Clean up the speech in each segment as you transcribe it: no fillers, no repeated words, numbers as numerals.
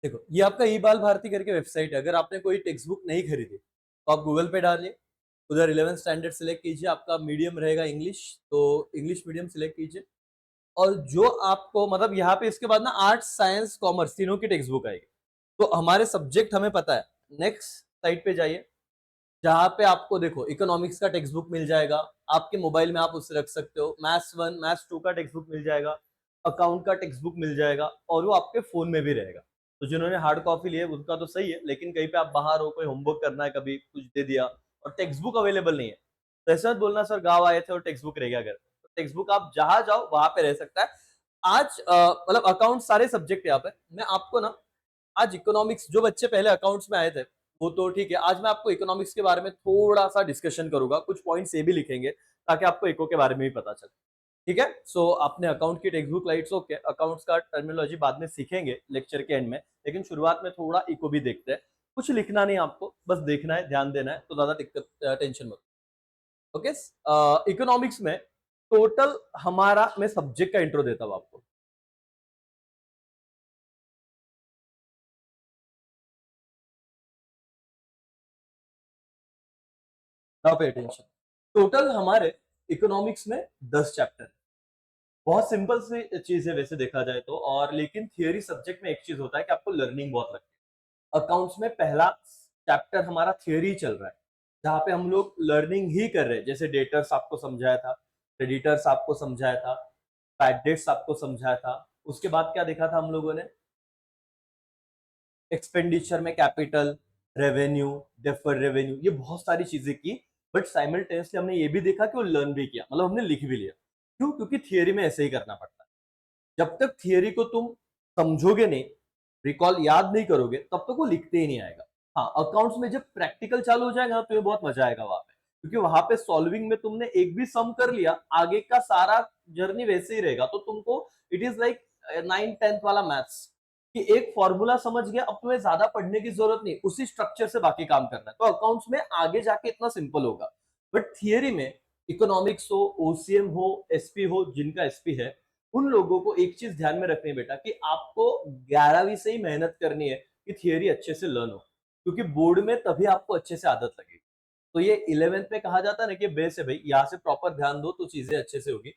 देखो, ये आपका ई बाल भारती करके वेबसाइट है। अगर आपने कोई टेक्स्ट बुक नहीं खरीदी, तो आप गूगल पे डालिए, उधर 11th स्टैंडर्ड सेलेक्ट कीजिए, आपका मीडियम रहेगा इंग्लिश, तो इंग्लिश मीडियम सेलेक्ट कीजिए। और जो आपको मतलब यहाँ पे इसके बाद ना आर्ट्स, साइंस, कॉमर्स तीनों की टेक्स्ट बुक आएगी। तो हमारे सब्जेक्ट हमें पता है। नेक्स्ट साइट पे जाइए, जहाँ पे आपको देखो इकोनॉमिक्स का टेक्स्ट बुक मिल जाएगा, आपके मोबाइल में आप उसे रख सकते हो। मैथ्स 1, मैथ्स 2 का टेक्स्ट बुक मिल जाएगा, अकाउंट का टेक्स्ट बुक मिल जाएगा और वो आपके फोन में भी रहेगा। तो जिन्होंने हार्ड कॉपी ली है उनका तो सही है, लेकिन कहीं पे आप बाहर हो, कोई होमवर्क करना है, कभी कुछ दे दिया और टेक्स्ट बुक अवेलेबल नहीं है, तो ऐसा मत बोलना सर गाँव आए थे और टेक्स्ट बुक रह गया घर। तो टेक्स्ट बुक आप जहाँ जाओ वहां पे रह सकता है। आज मतलब अकाउंट सारे सब्जेक्ट यहाँ पे मैं आपको ना, आज इकोनॉमिक्स जो बच्चे पहले अकाउंट्स में आए थे वो तो ठीक है, आज मैं आपको इकोनॉमिक्स के बारे में थोड़ा सा डिस्कशन करूंगा, कुछ पॉइंट्स ये भी लिखेंगे ताकि आपको इको के बारे में भी पता चले। ठीक है, सो आपने अकाउंट की text book lights okay, accounts का टर्मिनोलॉजी बाद में सीखेंगे लेक्चर के एंड में, लेकिन शुरुआत में थोड़ा इको भी देखते हैं। कुछ लिखना नहीं आपको, बस देखना है, ध्यान देना है, तो ज्यादा दिक्कत टेंशन मत। ओके, इकोनॉमिक्स में टोटल हमारा, मैं सब्जेक्ट का इंट्रो देता हूँ आपको। Now pay attention. टोटल हमारे इकोनॉमिक्स में 10 चैप्टर। बहुत सिंपल सी चीज है वैसे देखा जाए तो, और लेकिन थियरी सब्जेक्ट में एक चीज होता है कि आपको लर्निंग बहुत लगती है। अकाउंट्स में पहला चैप्टर हमारा थियरी चल रहा है, जहां पे हम लोग लर्निंग ही कर रहे हैं। जैसे डेटर्स आपको समझाया था, क्रेडिटर्स आपको समझाया था, बैड डेट्स आपको समझाया था। उसके बाद क्या देखा था हम लोगों ने, एक्सपेंडिचर में कैपिटल, रेवेन्यू, डेफर्ड रेवेन्यू, ये बहुत सारी चीजें की। बट साइमल्टेनियसली हमने ये भी देखा कि वो लर्न भी किया, मतलब हमने लिख भी लिया। क्यों? क्योंकि थियरी में ऐसे ही करना पड़ता है। जब तक थियरी को तुम समझोगे नहीं, रिकॉल याद नहीं करोगे, तब तक वो लिखते ही नहीं आएगा। हाँ, अकाउंट्स में जब प्रैक्टिकल चालू हो जाएगा तो ये बहुत मजा आएगा वहां पे, क्योंकि वहां पे सॉल्विंग में तुमने एक भी सम कर लिया, आगे का सारा जर्नी वैसे ही रहेगा। तो तुमको it is like 9th 10th वाला मैथ्स, कि एक फॉर्मूला समझ गया, अब तुम्हें ज्यादा पढ़ने की जरूरत नहीं, उसी स्ट्रक्चर से बाकी काम करना है। तो अकाउंट्स में आगे जाके इतना सिंपल होगा। बट थियरी में, इकोनॉमिक्स हो, ओसीएम हो, एसपी हो, जिनका एसपी है, उन लोगों को एक चीज ध्यान में रखनी है बेटा, कि आपको 11वीं से ही मेहनत करनी है कि थियरी अच्छे से लर्न हो, क्योंकि बोर्ड में तभी आपको अच्छे से आदत लगेगी। तो ये 11th में कहा जाता है ना कि बेस है भाई, यहाँ से प्रॉपर ध्यान दो तो चीजें अच्छे से होगी।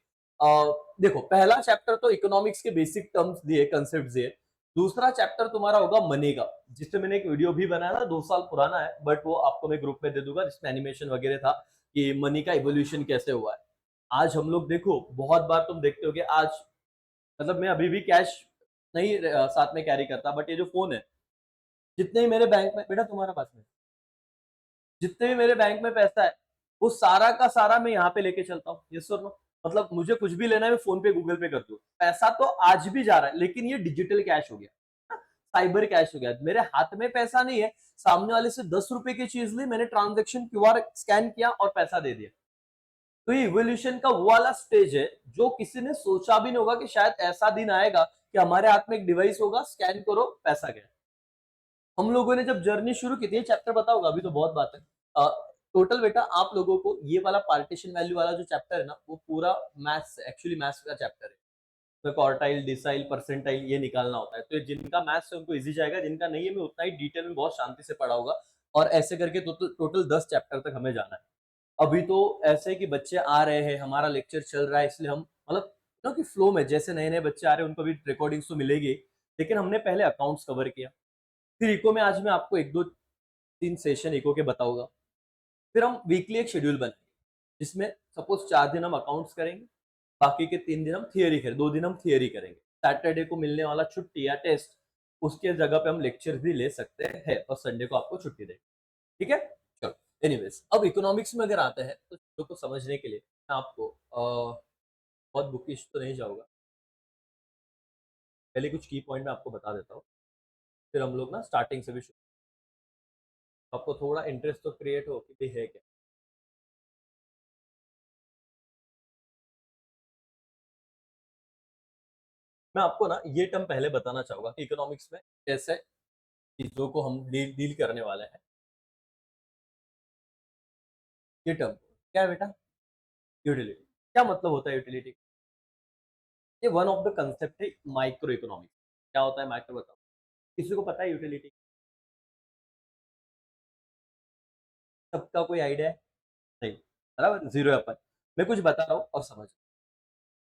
देखो, पहला चैप्टर तो इकोनॉमिक्स के बेसिक टर्म्स दिए, कंसेप्ट दिए। दूसरा चैप्टर तुम्हारा होगा मनी का, जिससे मैंने एक वीडियो भी बनाया था, 2 साल पुराना है, बट वो आपको मैं ग्रुप में दे दूंगा, जिसमें एनिमेशन वगैरह था कि मनी का इवोल्यूशन कैसे हुआ है। आज हम लोग देखो, बहुत बार तुम देखते हो कि आज, मतलब मैं अभी भी कैश नहीं साथ में कैरी करता, बट ये जो फोन है, जितने ही मेरे बैंक में, बेटा तुम्हारा पास में जितने भी मेरे बैंक में पैसा है, वो सारा का सारा मैं यहाँ पे लेके चलता हूँ। यस और नो? मतलब मुझे कुछ भी लेना है, मैं फोन पे गूगल पे कर दूं। पैसा तो आज भी जा रहा है, लेकिन ये डिजिटल कैश हो गया, साइबर कैश हो गया। मेरे हाथ में पैसा नहीं है, सामने वाले से 10 रुपए की चीज ली, मैंने ट्रांजेक्शन क्यूआर स्कैन किया और पैसा दे दिया। तो ये इवोल्यूशन का वो वाला स्टेज है जो किसी ने सोचा भी नहीं होगा कि शायद ऐसा दिन आएगा कि हमारे हाथ में एक डिवाइस होगा, स्कैन करो, पैसा गया। हम लोगों ने जब जर्नी शुरू की थी, ये चैप्टर बताऊंगा, अभी तो बहुत बात है। टोटल बेटा आप लोगों को ये वाला पार्टीशन वैल्यू वाला जो चैप्टर है ना, वो पूरा मैथ्स, एक्चुअली मैथ्स का चैप्टर है। तो क्वार्टाइल, डिसाइल, परसेंटाइल ये निकालना होता है। तो ये जिनका मैथ्स है उनको इजी जाएगा, जिनका नहीं है मैं उतना ही डिटेल में बहुत शांति से पढ़ाऊंगा। और ऐसे करके टोटल टोटल 10 चैप्टर तक हमें जाना है। अभी तो ऐसे है कि बच्चे आ रहे हैं, हमारा लेक्चर चल रहा है, इसलिए हम मतलब ना कि फ्लो में, जैसे नए नए बच्चे आ रहे हैं उनको भी रिकॉर्डिंग्स तो मिलेगी। लेकिन हमने पहले अकाउंट्स कवर किया, फिर इको में आज मैं आपको 1 2 3 सेशन इको के बताऊंगा। फिर हम वीकली एक शेड्यूल बनाएंगे, जिसमें सपोज 4 दिन हम अकाउंट्स करेंगे, बाकी के 3 दिन हम थियरी करें, 2 दिन हम थियरी करेंगे। सैटरडे को मिलने वाला छुट्टी या टेस्ट, उसके जगह पे हम लेक्चर भी ले सकते हैं, और संडे को आपको छुट्टी देंगे। ठीक है, चलो। एनीवेज, अब इकोनॉमिक्स में अगर आते हैं तो चीजों को समझने के लिए मैं आपको बहुत बुकिश तो नहीं जाऊंगा, पहले कुछ की पॉइंट मैं आपको बता देता हूँ, फिर हम लोग ना स्टार्टिंग से भी शुरू, आपको थोड़ा इंटरेस्ट तो क्रिएट हो कि भाई है क्या। मैं आपको ना ये टर्म पहले बताना चाहूंगा कि इकोनॉमिक्स में कैसे चीजों को हम डील डील करने वाले हैं। ये टर्म क्या है बेटा? यूटिलिटी। क्या मतलब होता है यूटिलिटी? ये वन ऑफ द कंसेप्ट है माइक्रो इकोनॉमिक्स। क्या होता है माइक्रो, बताओ। किसी को पता है यूटिलिटी? सबका कोई आइडिया है? नहीं, बराबर, जीरो है अपन। मैं कुछ बता रहा हूँ और समझ।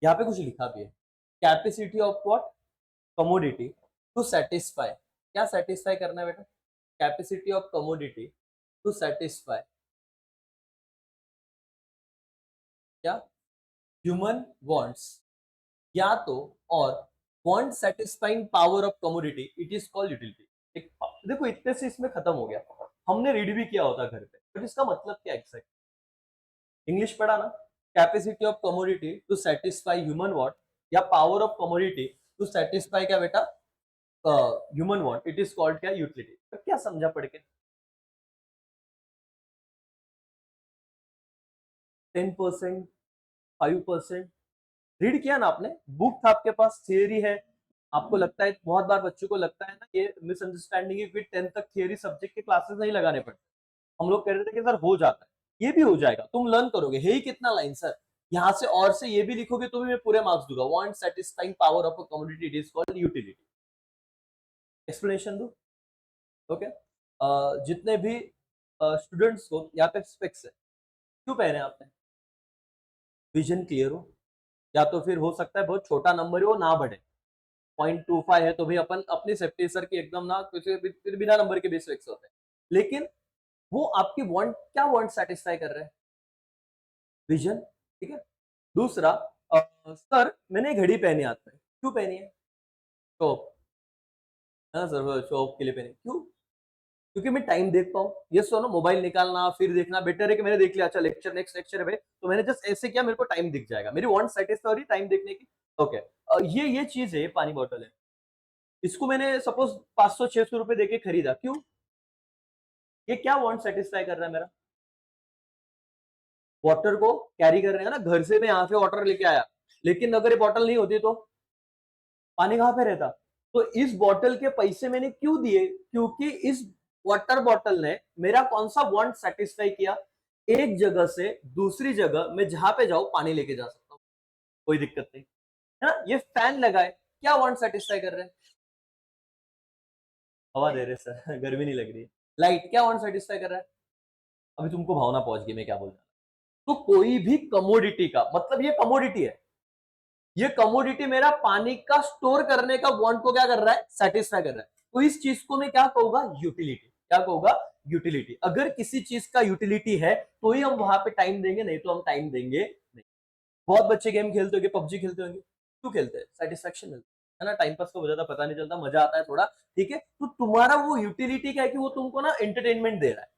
यहाँ पे कुछ लिखा भी है, capacity of what, commodity to satisfy. क्या सेटिस्फाई करना है बेटा? Capacity of commodity to satisfy क्या? ह्यूमन वांट्स, या तो, और want satisfying power of commodity, it is called utility. देखो इतने से इसमें खत्म हो गया। हमने रीड भी किया होता घर पे, बट इसका मतलब क्या एग्जैक्ट? इंग्लिश पढ़ा ना? Capacity of commodity to satisfy human want, या power of commodity to satisfy क्या बेटा? Human want, it is called क्या? यूटिलिटी। तो क्या समझा पढ़ के? 10%, 5%? रीड किया ना आपने? बुक था आपके पास, थियरी है। आपको लगता है, बहुत बार बच्चों को लगता है ना, ये मिसअंडरस्टैंडिंग है कि 10 तक थियरी सब्जेक्ट के क्लासेस नहीं लगाने पड़ते। हम लोग कह रहे थे कि सर हो जाता है, ये भी हो जाएगा, तुम लर्न करोगे। है ही कितना लाइन सर, यहाँ से और से ये भी लिखोगे तो भी मैं पूरे मार्क्स दूंगा। Want satisfying power of a commodity, it is called utility. Explanation दो। ओके, जितने भी स्टूडेंट्स को यहाँ पे स्पेक्स है, क्यों पहने आपने? विजन क्लियर हो, या तो फिर हो सकता है बहुत छोटा नंबर हो, ना बढ़े। 0.25 है तो भी अपन अपनी सेफ्टी सर की एकदम ना, फिर बिना नंबर के भी स्पेक्स होते हैं। लेकिन वो आपकी वांट, क्या वांट सेटिस्फाई कर रहे हैं? विजन, ठीक है। दूसरा, सर मैंने घड़ी पहनी हाथ में, क्यों पहनी है? शो ऑफ, है ना सर, शो ऑफ के लिए पहनी, क्यों? क्योंकि मैं टाइम देख पाऊं। ये सुनो, मोबाइल निकालना फिर देखना बेटर है कि मैंने देख लिया, अच्छा लेक्चर, नेक्स्ट लेक्चर है तो मैंने जस्ट ऐसे किया, मेरे को टाइम दिख जाएगा, मेरी वांट सेटिस्फाई हो रही टाइम देखने की। ओके, ये चीज है, पानी बॉटल है, इसको मैंने सपोज 500-600 रुपए देके खरीदा, क्यों? ये क्या वांट सेटिस्फाई कर रहा है मेरा? वाटर को कैरी कर रहे हैं ना, घर से मैं यहाँ से वाटर लेके आया, लेकिन अगर ये बॉटल नहीं होती तो पानी कहाँ पे रहता? तो इस बॉटल के पैसे मैंने क्यों दिए? क्योंकि इस वाटर बॉटल ने मेरा कौन सा वांट सेटिस्फाई किया? एक जगह से दूसरी जगह मैं जहां पे जाऊं पानी लेके जा सकता हूँ, कोई दिक्कत नहीं, है ना? ये फैन लगाए, क्या वांट सेटिस्फाई कर रहे हैं? हवा दे रहे सर गर्मी नहीं लग रही है। लाइट, क्या वांट सेटिस्फाई कर रहा है? अभी तुमको भावना पहुंच गई मैं क्या बोल रहा हूं। तो कोई भी कमोडिटी का मतलब, ये कमोडिटी है, ये कमोडिटी मेरा पानी का स्टोर करने का वांट को क्या कर रहा है? सेटिस्फाई कर रहा है। तो इस चीज को मैं क्या कहूंगा? यूटिलिटी। क्या कहूंगा? यूटिलिटी। अगर किसी चीज का यूटिलिटी है तो ही हम वहां पे टाइम देंगे, नहीं तो हम टाइम देंगे नहीं। बहुत बच्चे गेम खेलते होंगे, पबजी खेलते होंगे, क्यों खेलते हैं? सेटिस्फेक्शन मिलता है ना, टाइम पास को ज्यादा पता नहीं चलता, मजा आता है थोड़ा, ठीक है। तो तुम्हारा वो यूटिलिटी क्या है कि वो तुमको ना एंटरटेनमेंट दे रहा है।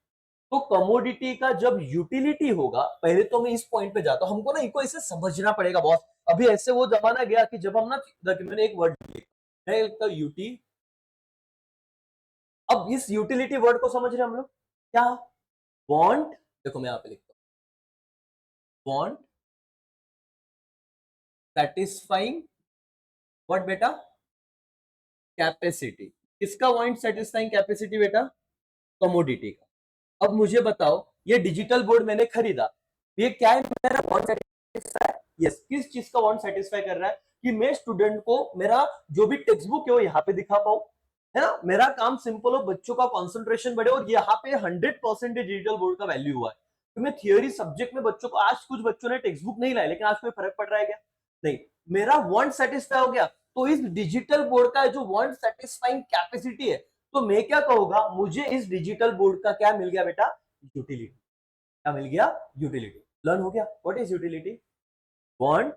तो कमोडिटी का जब यूटिलिटी होगा, पहले तो मैं इस पॉइंट पे जाता हूं, हमको ना इनको ऐसे समझना पड़ेगा बॉस। अभी ऐसे वो जमाना गया कि जब हम ना, मैंने एक वर्ड लिखा यूटी, अब इस यूटिलिटी वर्ड को समझ रहे हैं हम लोग क्या? वांट, देखो मैं यहां पे लिखता हूं, वांट सेटिस्फाइंग व्हाट बेटा? कैपेसिटी। किसका वांट सेटिस्फाइंग कैपेसिटी बेटा? कमोडिटी का। अब मुझे बताओ, ये डिजिटल बोर्ड मैंने खरीदा, ये क्या है? मेरा वांट सेटिस्फाई, यस, किस चीज का वांट सेटिस्फाई कर रहा है? कि मैं स्टूडेंट को मेरा जो भी टेक्स्ट बुक है वो यहाँ पे दिखा पाऊं, है ना, मेरा काम सिंपल हो, बच्चों का कंसंट्रेशन बढ़े, और यहाँ पे 100% डिजिटल बोर्ड का वैल्यू हुआ है। तो मैं थियोरी सब्जेक्ट में बच्चों को, आज कुछ बच्चों ने टेक्स्ट बुक नहीं लाए, लेकिन आज कोई फर्क पड़ रहा है क्या? नहीं। मेरा वांट सेटिस्फाई हो गया, तो इस डिजिटल बोर्ड का जो वांट सेटिस्फाइंग कैपेसिटी है, तो मैं क्या कहूंगा? मुझे इस डिजिटल बोर्ड का क्या मिल गया बेटा? यूटिलिटी। क्या मिल गया? यूटिलिटी। लर्न हो गया what is utility? Want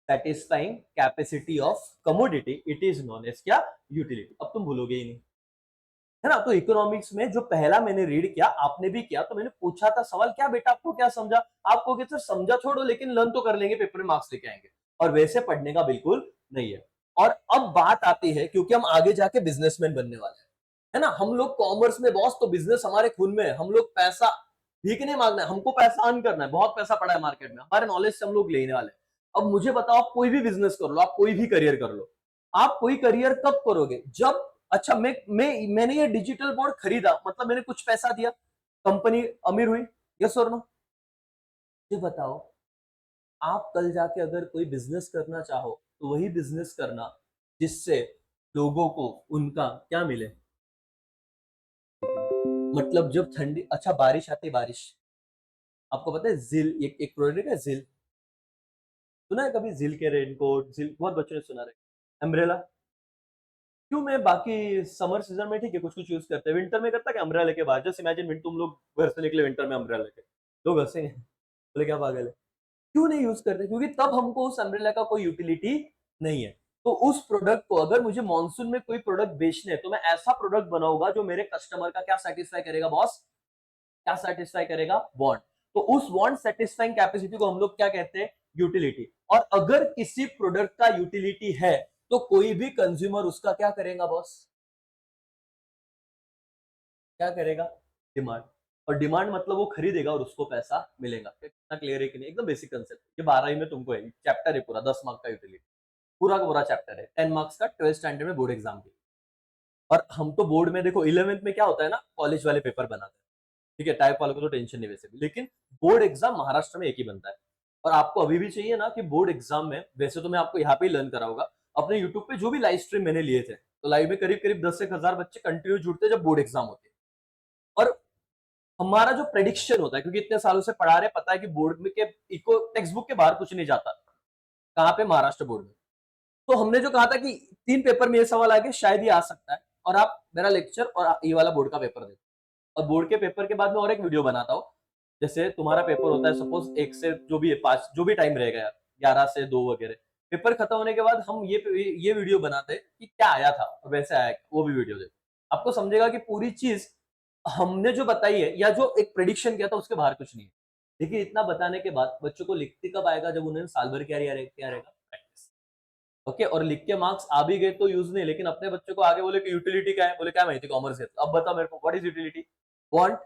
satisfying capacity of commodity, it is known as क्या? यूटिलिटी। अब तुम भूलोगे ही नहीं, है ना। तो इकोनॉमिक्स में जो पहला मैंने रीड किया, आपने भी किया, तो मैंने पूछा था सवाल, क्या बेटा आपको क्या समझा? आप कहोगे सर समझा छोड़ो, लेकिन लर्न तो कर लेंगे, पेपर में मार्क्स लेके आएंगे। और वैसे पढ़ने का बिल्कुल नहीं है। और अब बात आती है, क्योंकि हम आगे जाके बिजनेसमैन बनने वाले हैं, है ना। हम लोग कॉमर्स में बॉस, तो बिजनेस हमारे खून में है, हम लोग पैसा भीख नहीं मांगना है, हमको पैसा अर्न करना है। बहुत पैसा पड़ा है मार्केट में, हमारे नॉलेज से हम लोग लेने वाले हैं। अब मुझे बताओ, आप कोई भी बिजनेस कर लो, आप कोई भी करियर कर लो, आप कोई करियर कब करोगे? जब, अच्छा मैंने ये डिजिटल बोर्ड खरीदा, मतलब मैंने कुछ पैसा दिया, कंपनी अमीर हुई, यस और नो? ये बताओ, आप कल जाके अगर कोई बिजनेस करना चाहो, तो वही बिजनेस करना जिससे लोगों को उनका क्या मिले? मतलब जब ठंडी, अच्छा बारिश आती है, बारिश, आपको पता है जिल, एक प्रोडक्ट है जिल, सुना है कभी जिल के रेनकोट? जिल बहुत बच्चों ने सुना है। अम्ब्रेला, क्यों मैं बाकी समर सीजन में ठीक है कुछ कुछ यूज करते हैं, विंटर में करता क्या अम्ब्रेला लेके बाहर? जस्ट इमेजिन विंटर, तुम लोग घर से निकले विंटर में अम्ब्रेला लेके, लोग हंसेंगे, बोले क्या पागल है। क्यों नहीं यूज करते? क्योंकि तब हमको उस अम्ब्रेला का कोई यूटिलिटी नहीं है। तो उस प्रोडक्ट को अगर मुझे मानसून में कोई प्रोडक्ट बेचने है तो मैं ऐसा प्रोडक्ट बनाऊंगा जो मेरे कस्टमर का क्या सेटिस्फाई करेगा बॉस? क्या सेटिस्फाई करेगा? वांट। तो उस वांट सेटिस्फाइंग कैपेसिटी को हम लोग क्या कहते हैं? यूटिलिटी। और अगर किसी प्रोडक्ट का यूटिलिटी है तो कोई भी कंज्यूमर उसका क्या करेगा बॉस? क्या करेगा? डिमांड। और डिमांड मतलब वो खरीदेगा और उसको पैसा मिलेगा। कितना क्लियर है कि नहीं? एकदम बेसिक कंसेप्ट, ये 12वीं में तुमको है, चैप्टर है पूरा 10 मार्क का यूटिलिटी, पूरा का पूरा चैप्टर है 10 मार्क्स का 12th स्टैंडर्ड में बोर्ड एग्जाम के। और हम तो बोर्ड में देखो 11th में क्या होता है ना, कॉलेज वाले पेपर बनाते हैं, ठीक है, टाइप वालों को तो टेंशन नहीं वैसे भी, लेकिन बोर्ड एग्जाम महाराष्ट्र में एक ही बनता है। और आपको अभी भी चाहिए ना कि बोर्ड एग्जाम में, वैसे तो मैं आपको यहाँ पे ही लर्न कराऊंगा, अपने यूट्यूब पे जो भी लाइव स्ट्रीम मैंने लिए थे, तो लाइव में करीब करीब 10 से 1000 बच्चे कंटिन्यू जुड़ते जब बोर्ड एग्जाम होते। और हमारा जो प्रेडिक्शन होता है, क्योंकि इतने सालों से पढ़ा रहे, पता है कि बोर्ड में के इको टेक्स्ट बुक के बाहर कुछ नहीं जाता, कहाँ पे? महाराष्ट्र बोर्ड में। तो हमने जो कहा था कि 3 पेपर में ये सवाल आ गया, शायद ये आ सकता है, और आप मेरा लेक्चर और ये वाला बोर्ड का पेपर दे। और बोर्ड के पेपर के बाद में और एक वीडियो बनाता हूँ, जैसे तुम्हारा पेपर होता है सपोज 1 से जो भी है 5, जो भी टाइम रहेगा यार, 11 से 2 वगैरह, पेपर खत्म होने के बाद हम ये वीडियो बनाते हैं कि क्या आया था और वैसे आया, वो भी वीडियो दे, आपको समझेगा कि पूरी चीज हमने जो बताई है या जो एक प्रेडिक्शन किया था उसके बाहर कुछ नहीं है। देखिए इतना बताने के बाद बच्चों को लिखते कब आएगा? जब उन्हें साल भर क्या रहेगा? प्रैक्टिस। ओके, और लिख के मार्क्स आ भी गए तो यूज नहीं, लेकिन अपने बच्चों को आगे बोले कि यूटिलिटी क्या है, बोले क्या माहिती कॉमर्स है, अब बता मेरे को what is utility? Want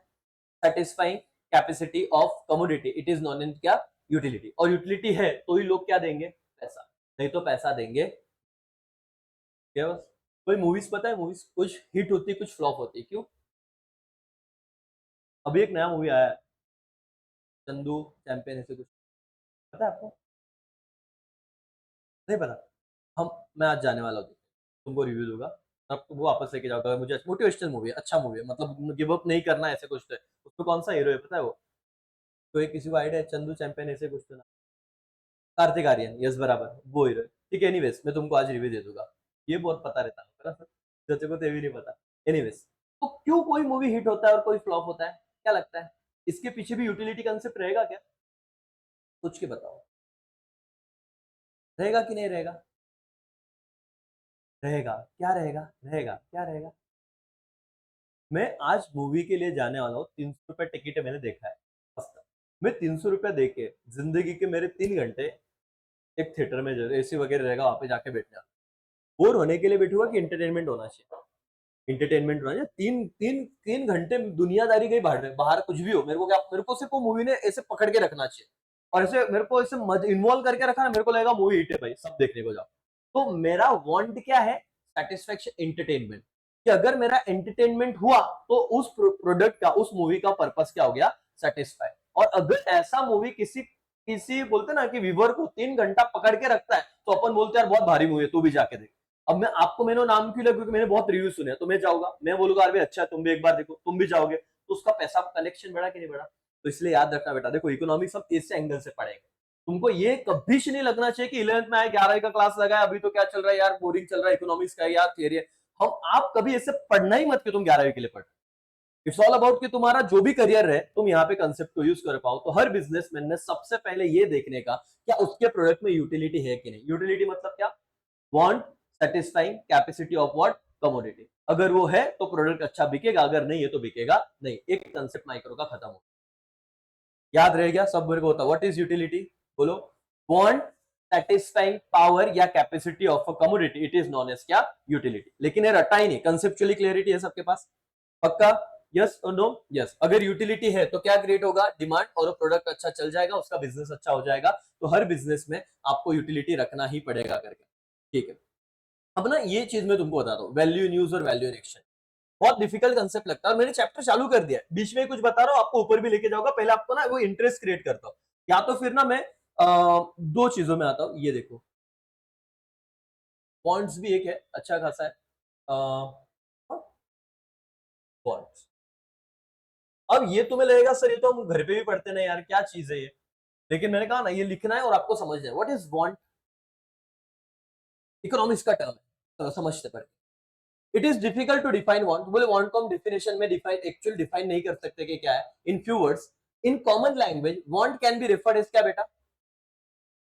satisfying capacity of commodity, it is known in क्या? यूटिलिटी। और यूटिलिटी है तो ही लोग क्या देंगे? पैसा। नहीं तो पैसा देंगे क्या बस? कोई मूवीज पता है? मूवीज कुछ हिट होती है, कुछ फ्लॉप होती है, क्यों? अभी एक नया मूवी आया है, चंदू चैंपियन ऐसे कुछ, पता है आपको? नहीं पता? हम, मैं आज जाने वाला हूँ, तुमको रिव्यू दूंगा, अब तुमको वापस लेके जाऊंगा। मुझे मोटिवेशनल मूवी है, अच्छा मूवी है, मतलब गिव अप नहीं करना ऐसे कुछ तो है। उसमें कौन सा हीरो है पता है वो? तो एक किसी को आइडिया है? चंदू चैंपियन ऐसे कुछ तो ना, कार्तिक आर्यन, यस बराबर, वो हीरो है। ठीक है, एनीवेज मैं तुमको आज रिव्यू दे दूंगा, ये बहुत पता रहता है ना, बच्चे को तो ये भी नहीं पता। एनीवेज, तो क्यों कोई मूवी हिट होता है और कोई फ्लॉप होता है, क्या लगता है? इसके पीछे भी यूटिलिटी कंसेप्ट रहेगा क्या? सोच के बताओ, रहेगा कि नहीं रहेगा? रहेगा। क्या रहेगा? रहेगा, क्या रहेगा? मैं आज मूवी के लिए जाने वाला हूँ, 300 रुपए टिकट है, मैंने देखा है बस। मैं 300 रुपए दे के जिंदगी के मेरे 3 घंटे एक थिएटर में एसी वगैरह रहेगा वहां पे जाके बैठना, बोर होने के लिए बैठूंगा कि इंटरटेनमेंट होना चाहिए? इंटरटेनमेंट होना चाहिए। 3 घंटे दुनियादारी गई बाहर, बाहर कुछ भी हो, मेरे को क्या, मेरे को सिर्फ वो मूवी ने ऐसे पकड़ के रखना चाहिए, और ऐसे मेरे को ऐसे इन्वॉल्व करके रखा ना, मेरे को लगेगा मूवी हिट है भाई, सब देखने को जाओ। तो मेरा वांट क्या है? Satisfaction, entertainment. कि अगर मेरा एंटरटेनमेंट हुआ तो उस प्रोडक्ट का, उस मूवी का पर्पस क्या हो गया? सेटिस्फाई। और अगर ऐसा मूवी किसी किसी बोलते ना कि व्यूवर को 3 घंटा पकड़ के रखता है, तो अपन बोलते हैं यार बहुत भारी मूवी है, तू भी जाके देख। अब मैं आपको, मैंने नाम क्यों लिया? क्योंकि मैंने बहुत रिव्यू सुने, तो मैं जाऊंगा, मैं बोलूंगा अरे अच्छा तुम भी एक बार देखो, तुम भी जाओगे, तो उसका पैसा कलेक्शन बढ़ा कि नहीं बढ़ा? तो इसलिए याद रखना बेटा, देखो इकोनॉमिक्स हम इस एंगल से पढ़ेंगे। तुमको ये कभी नहीं लगना चाहिए कि 11th में आए, 11वीं का क्लास लगा है, अभी तो क्या चल रहा है यार, बोरिंग चल रहा है, इकोनॉमिक्स का यार थियरी है। हम, आप कभी ऐसे पढ़ना ही मत कि तुम 11वीं के लिए पढ़। इट्स ऑल अबाउट कि तुम्हारा जो भी करियर है तुम यहाँ पे कंसेप्ट को यूज कर पाओ। तो हर बिजनेसमैन ने सबसे पहले ये देखने का, क्या उसके प्रोडक्ट में यूटिलिटी है कि नहीं। यूटिलिटी मतलब क्या? Want satisfying capacity of what? Commodity. अगर वो है तो प्रोडक्ट अच्छा बिकेगा, अगर नहीं है तो बिकेगा नहीं। एक कंसेप्ट माइक्रो का खत्म हो, याद रह गया सब मेरे को होता। What is utility? बोलो। वांट सेटिस्फाइंग पावर या capacity of a commodity, it is known as क्या? यूटिलिटी। लेकिन ये रटा ही नहीं, कंसेप्चुअली क्लियरिटी है सबके पास? पक्का? यस और नो? यस। अगर यूटिलिटी है तो क्या क्रिएट होगा? डिमांड, और प्रोडक्ट अच्छा चल जाएगा, उसका बिजनेस अच्छा हो जाएगा। तो हर बिजनेस में आपको यूटिलिटी रखना ही पड़ेगा करके, ठीक है। अब ना ये चीज मैं तुमको बताता हूँ, वैल्यू इन यूज और वैल्यू इन एक्शन। बहुत डिफिकल्ट कंसेप्ट लगता है, और मैंने चैप्टर चालू कर दिया है, बीच में कुछ बता रहा हूँ आपको, ऊपर भी लेके जाऊंगा। पहले आपको ना वो इंटरेस्ट क्रिएट करता हूँ, या तो फिर ना मैं दो चीजों में आता हूँ। ये देखो, बॉन्ड्स भी एक है, अच्छा खासा है, बॉन्ड्स। अब ये तुम्हें लगेगा सर ये तो हम घर पे भी पढ़ते ना यार, क्या चीज है ये, लेकिन मैंने कहा ना ये लिखना है और आपको समझना है। What is want? इकोनॉमिक्स का टर्म है, तो समझते पड़े। It is difficult to define want, बोले वांट को हम डिफिनेशन में डिफाइन एक्चुअल डिफाइन नहीं कर सकते कि क्या है। In few words, in common language want can be referred as क्या बेटा?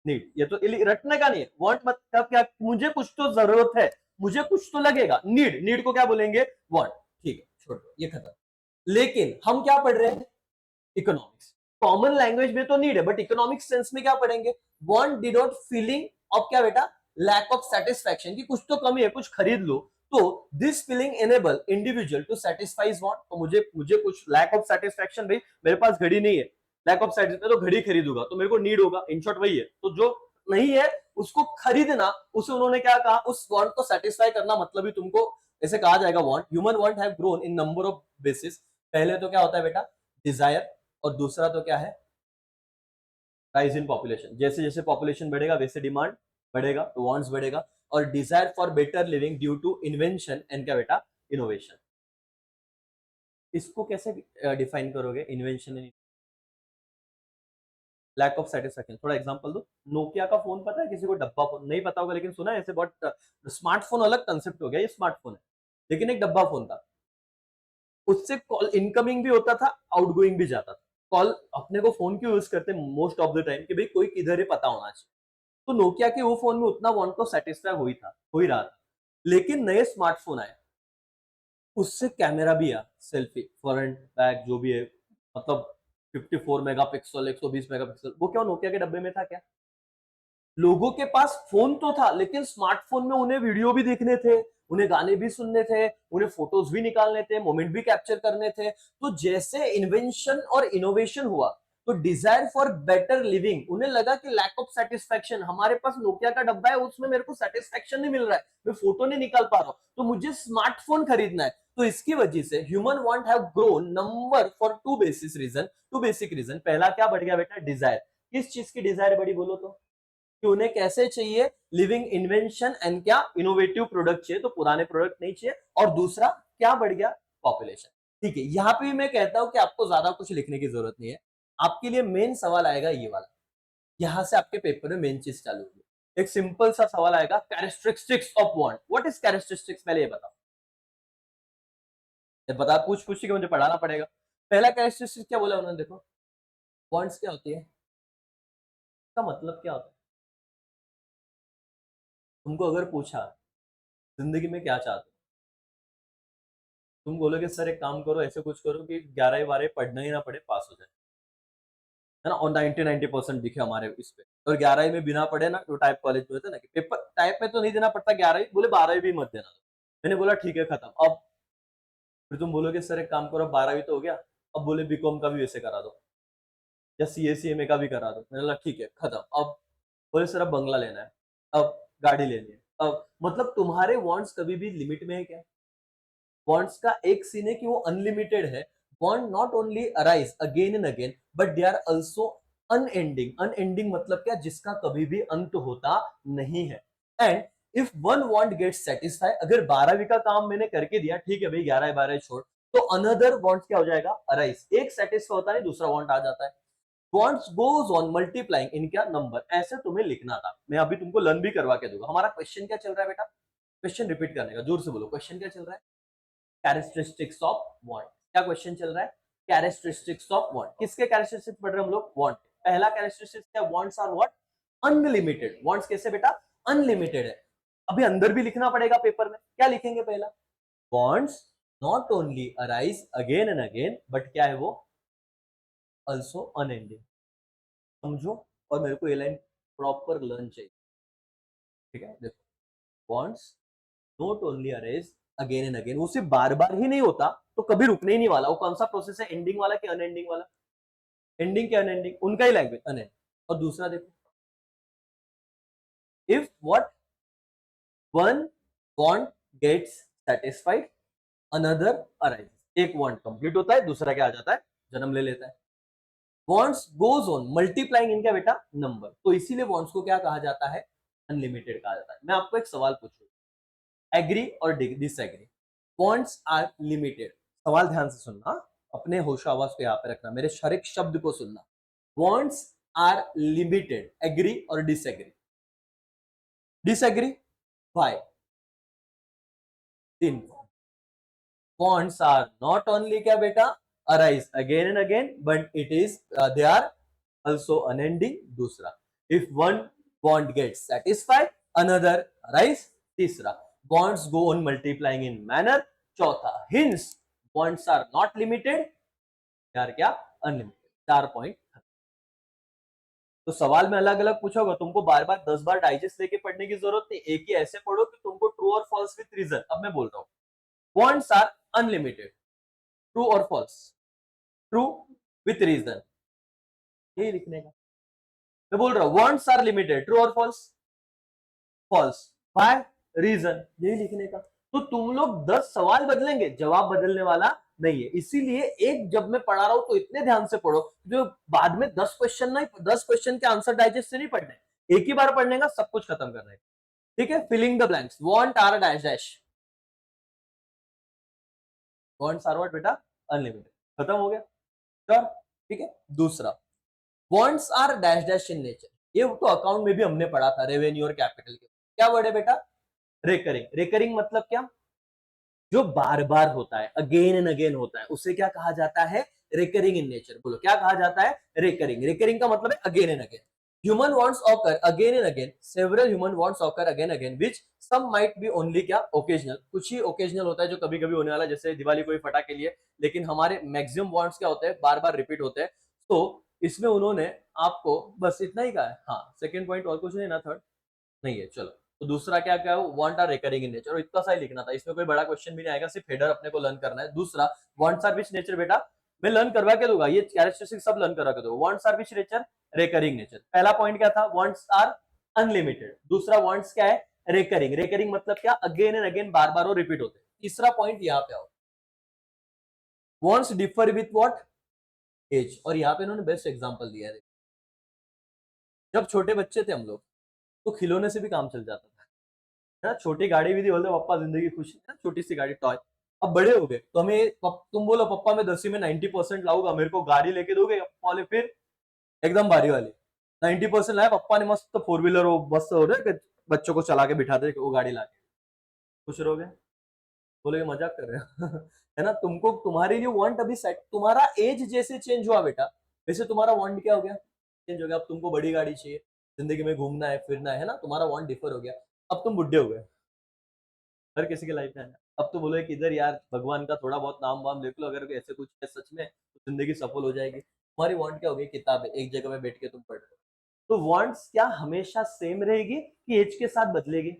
नीड। ये तो रटने का नहीं है। वांट मतलब क्या? मुझे कुछ तो जरूरत है, मुझे कुछ तो लगेगा। नीड, नीड को क्या बोलेंगे? वांट। ठीक है, छोड़ दो, ये खत्म। लेकिन हम क्या पढ़ रहे हैं? इकोनॉमिक्स। कॉमन लैंग्वेज में तो नीड है, बट इकोनॉमिक सेंस में क्या पढ़ेंगे? वांट डिनोट फीलिंग ऑफ क्या बेटा? लैक ऑफ सेटिस्फैक्शन, की कुछ तो कमी है, कुछ खरीद लो। तो this feeling enable individual to satisfy want. तो मुझे मुझे कुछ लैक ऑफ सेटिस्फैक्शन, भाई मेरे पास घड़ी नहीं है, लैक ऑफ सेटिस्फैक्शन, तो घड़ी खरीदूंगा तो मेरे को नीड होगा, इन शॉर्ट वही है। तो जो नहीं है उसको खरीदना, उसे उन्होंने क्या कहा? उस वांट को सेटिस्फाई करना, मतलब ही तुमको ऐसे कहा जाएगा want. Human want have grown in number of basis. पहले तो क्या होता है बेटा? डिजायर। और दूसरा तो क्या है? Rise in population. जैसे जैसे पॉपुलेशन बढ़ेगा वैसे डिमांड बढ़ेगा, तो वांट्स बढ़ेगा। और desire for better living due to invention and क्या बेटा? इनोवेशन। इसको कैसे डिफाइन करोगे? Invention and lack of satisfaction. थोड़ा एग्जांपल दो। नोकिया का फोन पता है किसी को? डब्बा फोन नहीं पता होगा, लेकिन सुना है ऐसे बहुत। स्मार्टफोन अलग कंसेप्ट हो गया, ये स्मार्टफोन है, लेकिन एक डब्बा फोन था। उससे कॉल इनकमिंग भी होता था, आउटगोइंग भी जाता था। कॉल अपने को फोन क्यों यूज करते मोस्ट ऑफ द टाइम, कि भाई कोई किधर है पता होना चाहिए। तो नोकिया के वो फोन में उतना वांट तो सेटिस्फाई हो ही रहा था। लेकिन नए स्मार्टफोन आए, उससे कैमरा भी आया, सेल्फी फ्रंट बैक जो भी है, मतलब 54 मेगापिक्सल, 120 मेगापिक्सल, वो क्या नोकिया के डब्बे में था क्या? लोगों के पास फोन तो था, लेकिन स्मार्टफोन में उन्हें वीडियो भी देखने थे, उन्हें गाने भी सुनने थे, उन्हें फोटोज भी निकालने थे, मोमेंट भी कैप्चर करने थे। तो जैसे इन्वेंशन और इनोवेशन हुआ, तो डिजायर फॉर बेटर लिविंग, उन्हें लगा कि लैक ऑफ सेटिस्फैक्शन, हमारे पास नोकिया का डब्बा है, उसमें मेरे को सेटिस्फैक्शन नहीं मिल रहा है, मैं फोटो नहीं निकाल पा रहा हूं, तो मुझे स्मार्टफोन खरीदना है। तो इसकी वजह से human want have grown number for two basis reason, two basic reason. पहला क्या बढ़ गया बेटा? डिजायर। किस चीज की डिजायर बढ़ी बोलो तो? कि उन्हें कैसे चाहिए? लिविंग इन्वेंशन एंड क्या? इनोवेटिव प्रोडक्ट चाहिए, तो पुराने प्रोडक्ट नहीं चाहिए। और दूसरा क्या बढ़ गया? पॉपुलेशन। ठीक है, यहां पे भी मैं कहता हूं कि आपको ज्यादा कुछ लिखने की जरूरत नहीं है। आपके लिए मेन सवाल आएगा ये वाला, यहां से आपके पेपर में मेन चीज चालू होगी। एक सिंपल सा सवाल आएगा, characteristics of want. What is characteristics? पहले ये बताओ। ये बता, पूछ पूछ के मुझे पढ़ाना पड़ेगा। पहला कैरेक्टरिस्टिक्स क्या बोला उन्होंने? देखो, वांट्स क्या होती है, इसका मतलब क्या होता है? तुमको अगर पूछा जिंदगी में क्या चाहते हो, तुम बोलोगे सर एक काम करो, ऐसे कुछ करो कि 11 12 पढ़ना ही ना पड़े, पास हो जाए, है ना। और 90% दिखे हमारे इस पे। और 11 में बिना पढ़े ना, तो टाइप कॉलेज में होता है ना कि पेपर टाइप में तो नहीं देना पड़ता 11, बोले 12 भी मत देना। मैंने बोला ठीक है, खत्म। अब फिर तुम बोलोगे सर एक काम करो, 12 तो हो गया, अब बोले बीकॉम का भी वैसे करा दो, या CA CMA का भी करा दो। मैंने बोला ठीक है, खत्म। अब बोले सर अब बंगला लेना है, अब गाड़ी लेनी है, अब मतलब तुम्हारे वांट्स कभी भी लिमिट में है क्या? बॉन्ड्स का एक सीन है कि वो अनलिमिटेड है। Want not only arise again and again, but they are also unending. Unending मतलब क्या? जिसका कभी भी अंत होता नहीं है। And if one want get satisfy, अगर 12वीं का काम मैंने करके दिया, ठीक है भाई 11 12 छोड़, तो अनदर वांट क्या हो जाएगा? अराइज। एक सेटिस्फाई होता नहीं, दूसरा वांट आ जाता है। वॉन्ट्स गोज ऑन मल्टीप्लाइंग इन क्या? नंबर। ऐसे तुम्हें लिखना था, मैं अभी तुमको लर्न भी करवा के दूंगा। हमारा क्वेश्चन क्या चल रहा है बेटा? क्वेश्चन रिपीट करने का, जोर से बोलो, क्वेश्चन क्या चल रहा है? Characteristics of want. क्या क्वेश्चन चल रहा है? Characteristics of want. किसके कैरेक्टरिस्टिक्स पढ़ रहे हैं हम लोग? वांट। पहला कैरेक्टरिस्टिक्स क्या? Wants are what? Unlimited. Wants कैसे बेटा? अनलिमिटेड है। अभी अंदर भी लिखना पड़ेगा पेपर में, क्या लिखेंगे पहला? Wants not only arise again and again, but क्या है वो? Also unending. समझो। और मेरे को ये लाइन प्रॉपर लर्न चाहिए, ठीक है? देखो, wants not only arrays again and again, वो सिर्फ बार बार ही नहीं होता, तो कभी रुकने ही नहीं वाला। वो कौन सा प्रोसेस है? एंडिंग वाला कि अनएंडिंग वाला? एंडिंग के अनएंडिंग उनका ही लैंग्वेज, अनएंड। और दूसरा देखो, if what? One want gets satisfied, another arises. एक वांट कंप्लीट होता है, दूसरा क्या आ जाता है? जन्म ले लेता है। वांट्स गोज ऑन मल्टीप्लाइंग इन क्या बेटा? नंबर। तो इसीलिए वांट्स को क्या कहा जाता है? अनलिमिटेड कहा जाता है। मैं आपको एक सवाल पूछूं, एग्री और डिसएग्री। Wants are limited. सवाल ध्यान से सुनना, अपने होशो आवाज को यहाँ पे रखना, मेरे हर एक शब्द को सुनना। वांट्स आर लिमिटेड, एग्री और डिसएग्री। Disagree, why? तीन। Wants are not only क्या बेटा arise again and again, but it is they are also unending. दूसरा, if one want gets satisfied, another arise. तीसरा, wants go on multiplying in manner. चौथा, hence wants are not limited. यार क्या unlimited. 4 point. तो सवाल में अलग अलग पूछा होगा, तुमको बार बार 10 बार डाइजेस्ट लेके पढ़ने की जरूरत नहीं, एक ही ऐसे पढ़ो कि तुमको ट्रू और फॉल्स विथ रीजन। अब मैं बोल रहा हूं, wants are unlimited, ट्रू और फॉल्स? ट्रू विथ रीजन, यही लिखने का। मैं बोल रहा हूं वांट्स आर लिमिटेड, ट्रू और फॉल्स? फॉल्स। बाय रीजन, यही लिखने का। तो तुम लोग 10 सवाल बदलेंगे, जवाब बदलने वाला नहीं है। इसीलिए एक जब मैं पढ़ा रहा हूं तो इतने ध्यान से पढ़ो, जो बाद में 10 क्वेश्चन नहीं, 10 क्वेश्चन के आंसर डाइजेस्ट से नहीं पढ़ने, एक ही बार पढ़ने का, सब कुछ खत्म करना है। ठीक है, filling the blanks. Want are dash dash, wants are what बेटा? अनलिमिटेड। खत्म हो गया, श्योर? ठीक है। दूसरा, wants are dash dash in nature. ये तो अकाउंट में भी हमने पढ़ा था, रेवेन्यू और कैपिटल के। क्या वर्ड है बेटा? रेकरिंग। रेकरिंग मतलब क्या? जो बार बार होता है, अगेन एंड अगेन होता है, उसे क्या कहा जाता है? Recurring in nature. बोलो क्या कहा जाता है? रेकरिंग। रेकरिंग का मतलब है again and again. Human wants occur again and again, several human wants occur again again, which some might be only क्या? ओकेजनल। कुछ ही ओकेजनल होता है, जो कभी कभी होने वाला, जैसे दिवाली कोई फटाके लिए। लेकिन हमारे मैक्सिमम वॉन्ट्स क्या होते हैं? बार बार रिपीट होते हैं। तो इसमें उन्होंने आपको बस इतना ही कहा है। हाँ, सेकंड पॉइंट और कुछ नहीं ना? थर्ड नहीं है, चलो। तो दूसरा क्या क्या है? Want are recurring in nature, और इतना सा ही लिखना था, इसमें कोई बड़ा क्वेश्चन भी नहीं आएगा, सिर्फ हेडर अपने को लर्न करना है। दूसरा, वांट्स आर विच नेचर बेटा मैं लर्न करवा के दूंगा, ये कैरेक्टरिस्टिक सब लर्न करवा के दूंगा। Wants are which nature? Recurring nature. पहला पॉइंट क्या था? Wants are unlimited. दूसरा, वांट्स क्या है? रिकरिंग। रिकरिंग मतलब क्या? अगेन एंड अगेन, बार बार वो रिपीट होते हैं। तीसरा पॉइंट यहाँ पे आओ, wants differ with what? Age. और यहाँ पे इन्होंने बेस्ट एग्जांपल दिया है। जब छोटे बच्चे थे हम लोग, तो खिलौने से भी काम चल जाता था, है ना? छोटी गाड़ी भी थी, बोलते पप्पा जिंदगी खुश है, छोटी सी गाड़ी, टॉय। अब बड़े हो गए तो हमें तुम बोलो पप्पा मैं 10वीं में 90% लाऊंगा, मेरे को गाड़ी लेके दोगे? पप्पा बोले फिर एकदम भारी वाली। 90% लाए पप्पा ने, मस्त 4 व्हीलर, वो बस हो रहे कि बच्चों को चला के बिठा दे, वो गाड़ी लाके खुश रहोगे? बोले मजाक कर रहे हो है ना? तुमको तुम्हारे लिए वांट अभी सेट, तुम्हारा एज जैसे चेंज हुआ बेटा, वैसे तुम्हारा वांट क्या हो गया? चेंज हो गया। अब तुमको बड़ी गाड़ी चाहिए, जिंदगी में घूमना है, फिरना है ना? तुम्हारा वांट डिफर हो गया। अब तुम बुढ़े हो गए, हर किसी के लाइफ में है ना। अब तो बोलो कि इधर यार भगवान का थोड़ा बहुत नाम वाम लिख लो, अगर ऐसे कुछ है सच में, तो जिंदगी सफल हो जाएगी। तुम्हारी वांट क्या हो गई? किताब है, एक जगह में बैठ के तुम पढ़ रहे हो। तो वांट्स क्या हमेशा सेम रहेगी कि एज के साथ बदलेगी?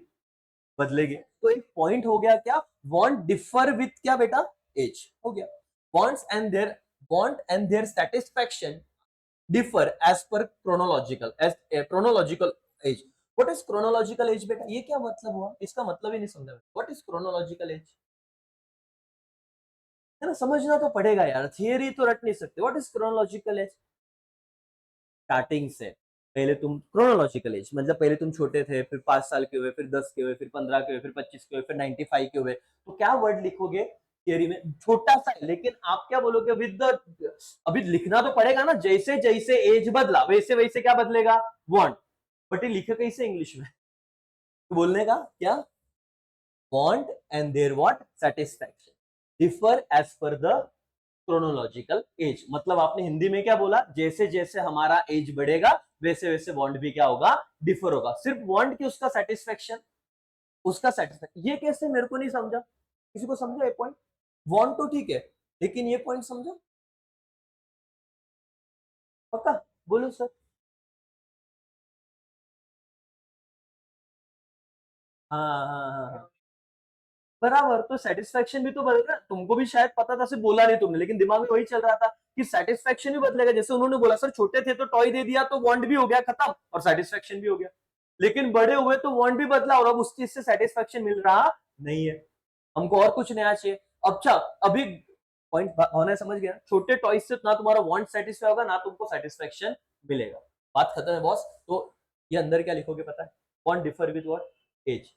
बदलेगी। तो एक पॉइंट हो गया क्या? वांट डिफर विथ क्या बेटा? एज हो गया। Wants and their, want and their satisfaction differ age पर chronological, age chronological age. What is chronological age बेटा? ये क्या मतलब हुआ? इसका मतलब ही नहीं समझा। What is chronological as? है ना, समझना तो पड़ेगा यार, थियरी तो रट नहीं सकते। What is chronological as? Starting से पहले तुम क्रोनोलॉजिकल एज मतलब पहले तुम छोटे थे, फिर 5 साल के हुए, फिर 10 के हुए, फिर 15 के हुए, फिर 25 के हुए, फिर 95 के हुए। तो क्या वर्ड लिखोगे थियरी में? छोटा सा है, लेकिन आप क्या बोलोगे? विद द, अभी लिखना तो पड़ेगा ना, जैसे जैसे एज बदला वैसे वैसे क्या बदलेगा? वांट। बट ये लिखे कैसे इंग्लिश में? तो बोलने का क्या? Want and their what? Satisfaction differ age पर द क्रोनोलॉजिकल एज। मतलब आपने हिंदी में क्या बोला? जैसे जैसे हमारा एज बढ़ेगा, वैसे वैसे वांट भी क्या होगा? डिफर होगा। सिर्फ वांट की उसका सेटिस्फेक्शन, उसका सेटिस्फेक्शन, ये कैसे? मेरे को नहीं समझा। किसी को समझा ये पॉइंट? वांट तो ठीक है, लेकिन ये पॉइंट समझा? पक्का? बोलो सर। हाँ हाँ हाँ हाँ, बराबर। तो सेटिस्फेक्शन भी तो बदलेगा, तुमको भी शायद पता था, सिर्फ बोला नहीं तुमने, लेकिन दिमाग में वही चल रहा था कि सेटिस्फेक्शन भी बदलेगा। जैसे उन्होंने बोला सर छोटे थे तो टॉय दे दिया, तो वांट भी हो गया खत्म और सेटिस्फेक्शन भी हो गया। लेकिन बड़े हुए तो वांट भी बदला, और अब उस चीज से सेटिस्फेक्शन मिल रहा नहीं है। हमको और कुछ नया चाहिए। अच्छा, अभी पॉइंट होने समझ गया? छोटे टॉयज से ना तुम्हारा वांट सेटिस्फाई होगा, ना तुमको सेटिस्फेक्शन मिलेगा। बात खत्म है बॉस। तो ये अंदर क्या लिखोगे पता है? Want differ with what? Age.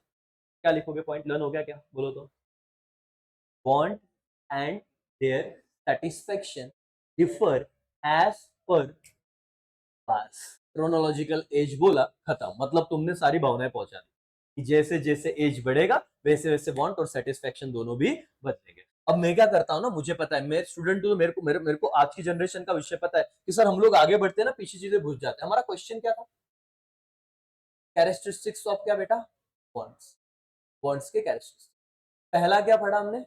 क्या लिखोगे पॉइंट? लर्न हो गया क्या? बोलो तो। Want and their satisfaction differ as per class. Chronological age बोला, खत्म। मतलब तुमने सारी भावनाएं पहुंचा दी कि जैसे जैसे एज बढ़ेगा वैसे वैसे वांट और सेटिस्फेक्शन दोनों भी बदलेंगे। अब मैं क्या करता हूँ ना, मुझे पता है, मैं स्टूडेंट हूँ, मेरे को आज की जनरेशन का विषय पता है कि सर हम लोग आगे बढ़ते हैं ना, पीछे चीजें भूल जाते हैं। हमारा क्वेश्चन क्या था? कैरेक्टरिस्टिक्स ऑफ क्या बेटा? वांट्स। वांट्स के कैरेक्टरिस्टिक्स। पहला क्या पढ़ा हमने?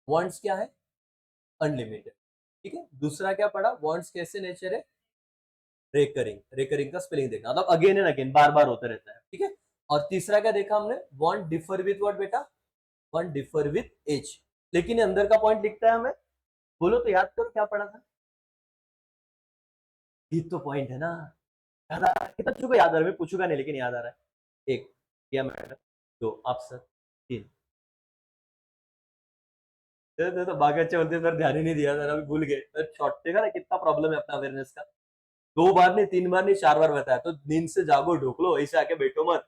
वांट्स क्या है? अनलिमिटेड। ठीक है। दूसरा क्या पढ़ा? वांट्स कैसे नेचर है? रेकरिंग। रेकरिंग का स्पेलिंग देखना, मतलब अगेन एंड अगेन, बार बार होता रहता है। ठीक है। और तीसरा क्या देखा हमने? वांट डिफर विथ व्हाट बेटा? Want differ with age. लेकिन ये अंदर का पॉइंट लिखता है हमें। बोलो तो, याद करो क्या पढ़ा था? ये तो पॉइंट है ना। याद आ रहा है? कितना बच्चों को याद आ रहा है? मैं पूछूंगा नहीं लेकिन याद आ रहा है। एक किया मैडम, दो आप सर, तीन। तो बाकी अच्छे बोलते सर ध्यान ही नहीं दिया सर, अभी भूल गए। शॉर्ट देखा ना कितना प्रॉब्लम है अपना अवेयरनेस का। 2 बार नहीं, 3 बार नहीं, 4 बार बताया। तो नींद से जागो, ढूक लो, ऐसे आके बैठो मत।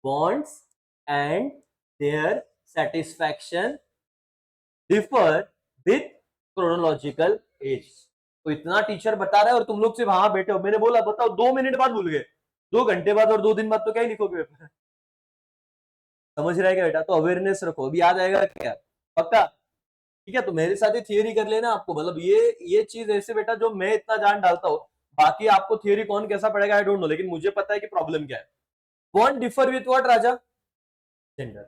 Wants and their satisfaction differ with chronological age. तो इतना टीचर बता रहा है और तुम लोग सिर्फ वहां बैठे हो। मैंने बोला बताओ, 2 मिनट बाद भूल गए, 2 घंटे बाद और 2 दिन बाद तो क्या ही लिखोगे पेपर? समझ रहा है क्या बेटा? तो अवेयरनेस रखो, अभी याद आएगा क्या? पक्का? ठीक है। तो मेरे साथ ही थियरी कर लेना आपको, मतलब ये चीज ऐसे बेटा, जो मैं इतना जान डालता हूँ, बाकी आपको थियरी कौन कैसा पड़ेगा आई डोंट नो, लेकिन मुझे पता है कि प्रॉब्लम क्या है। Want differ with what Raja? Gender.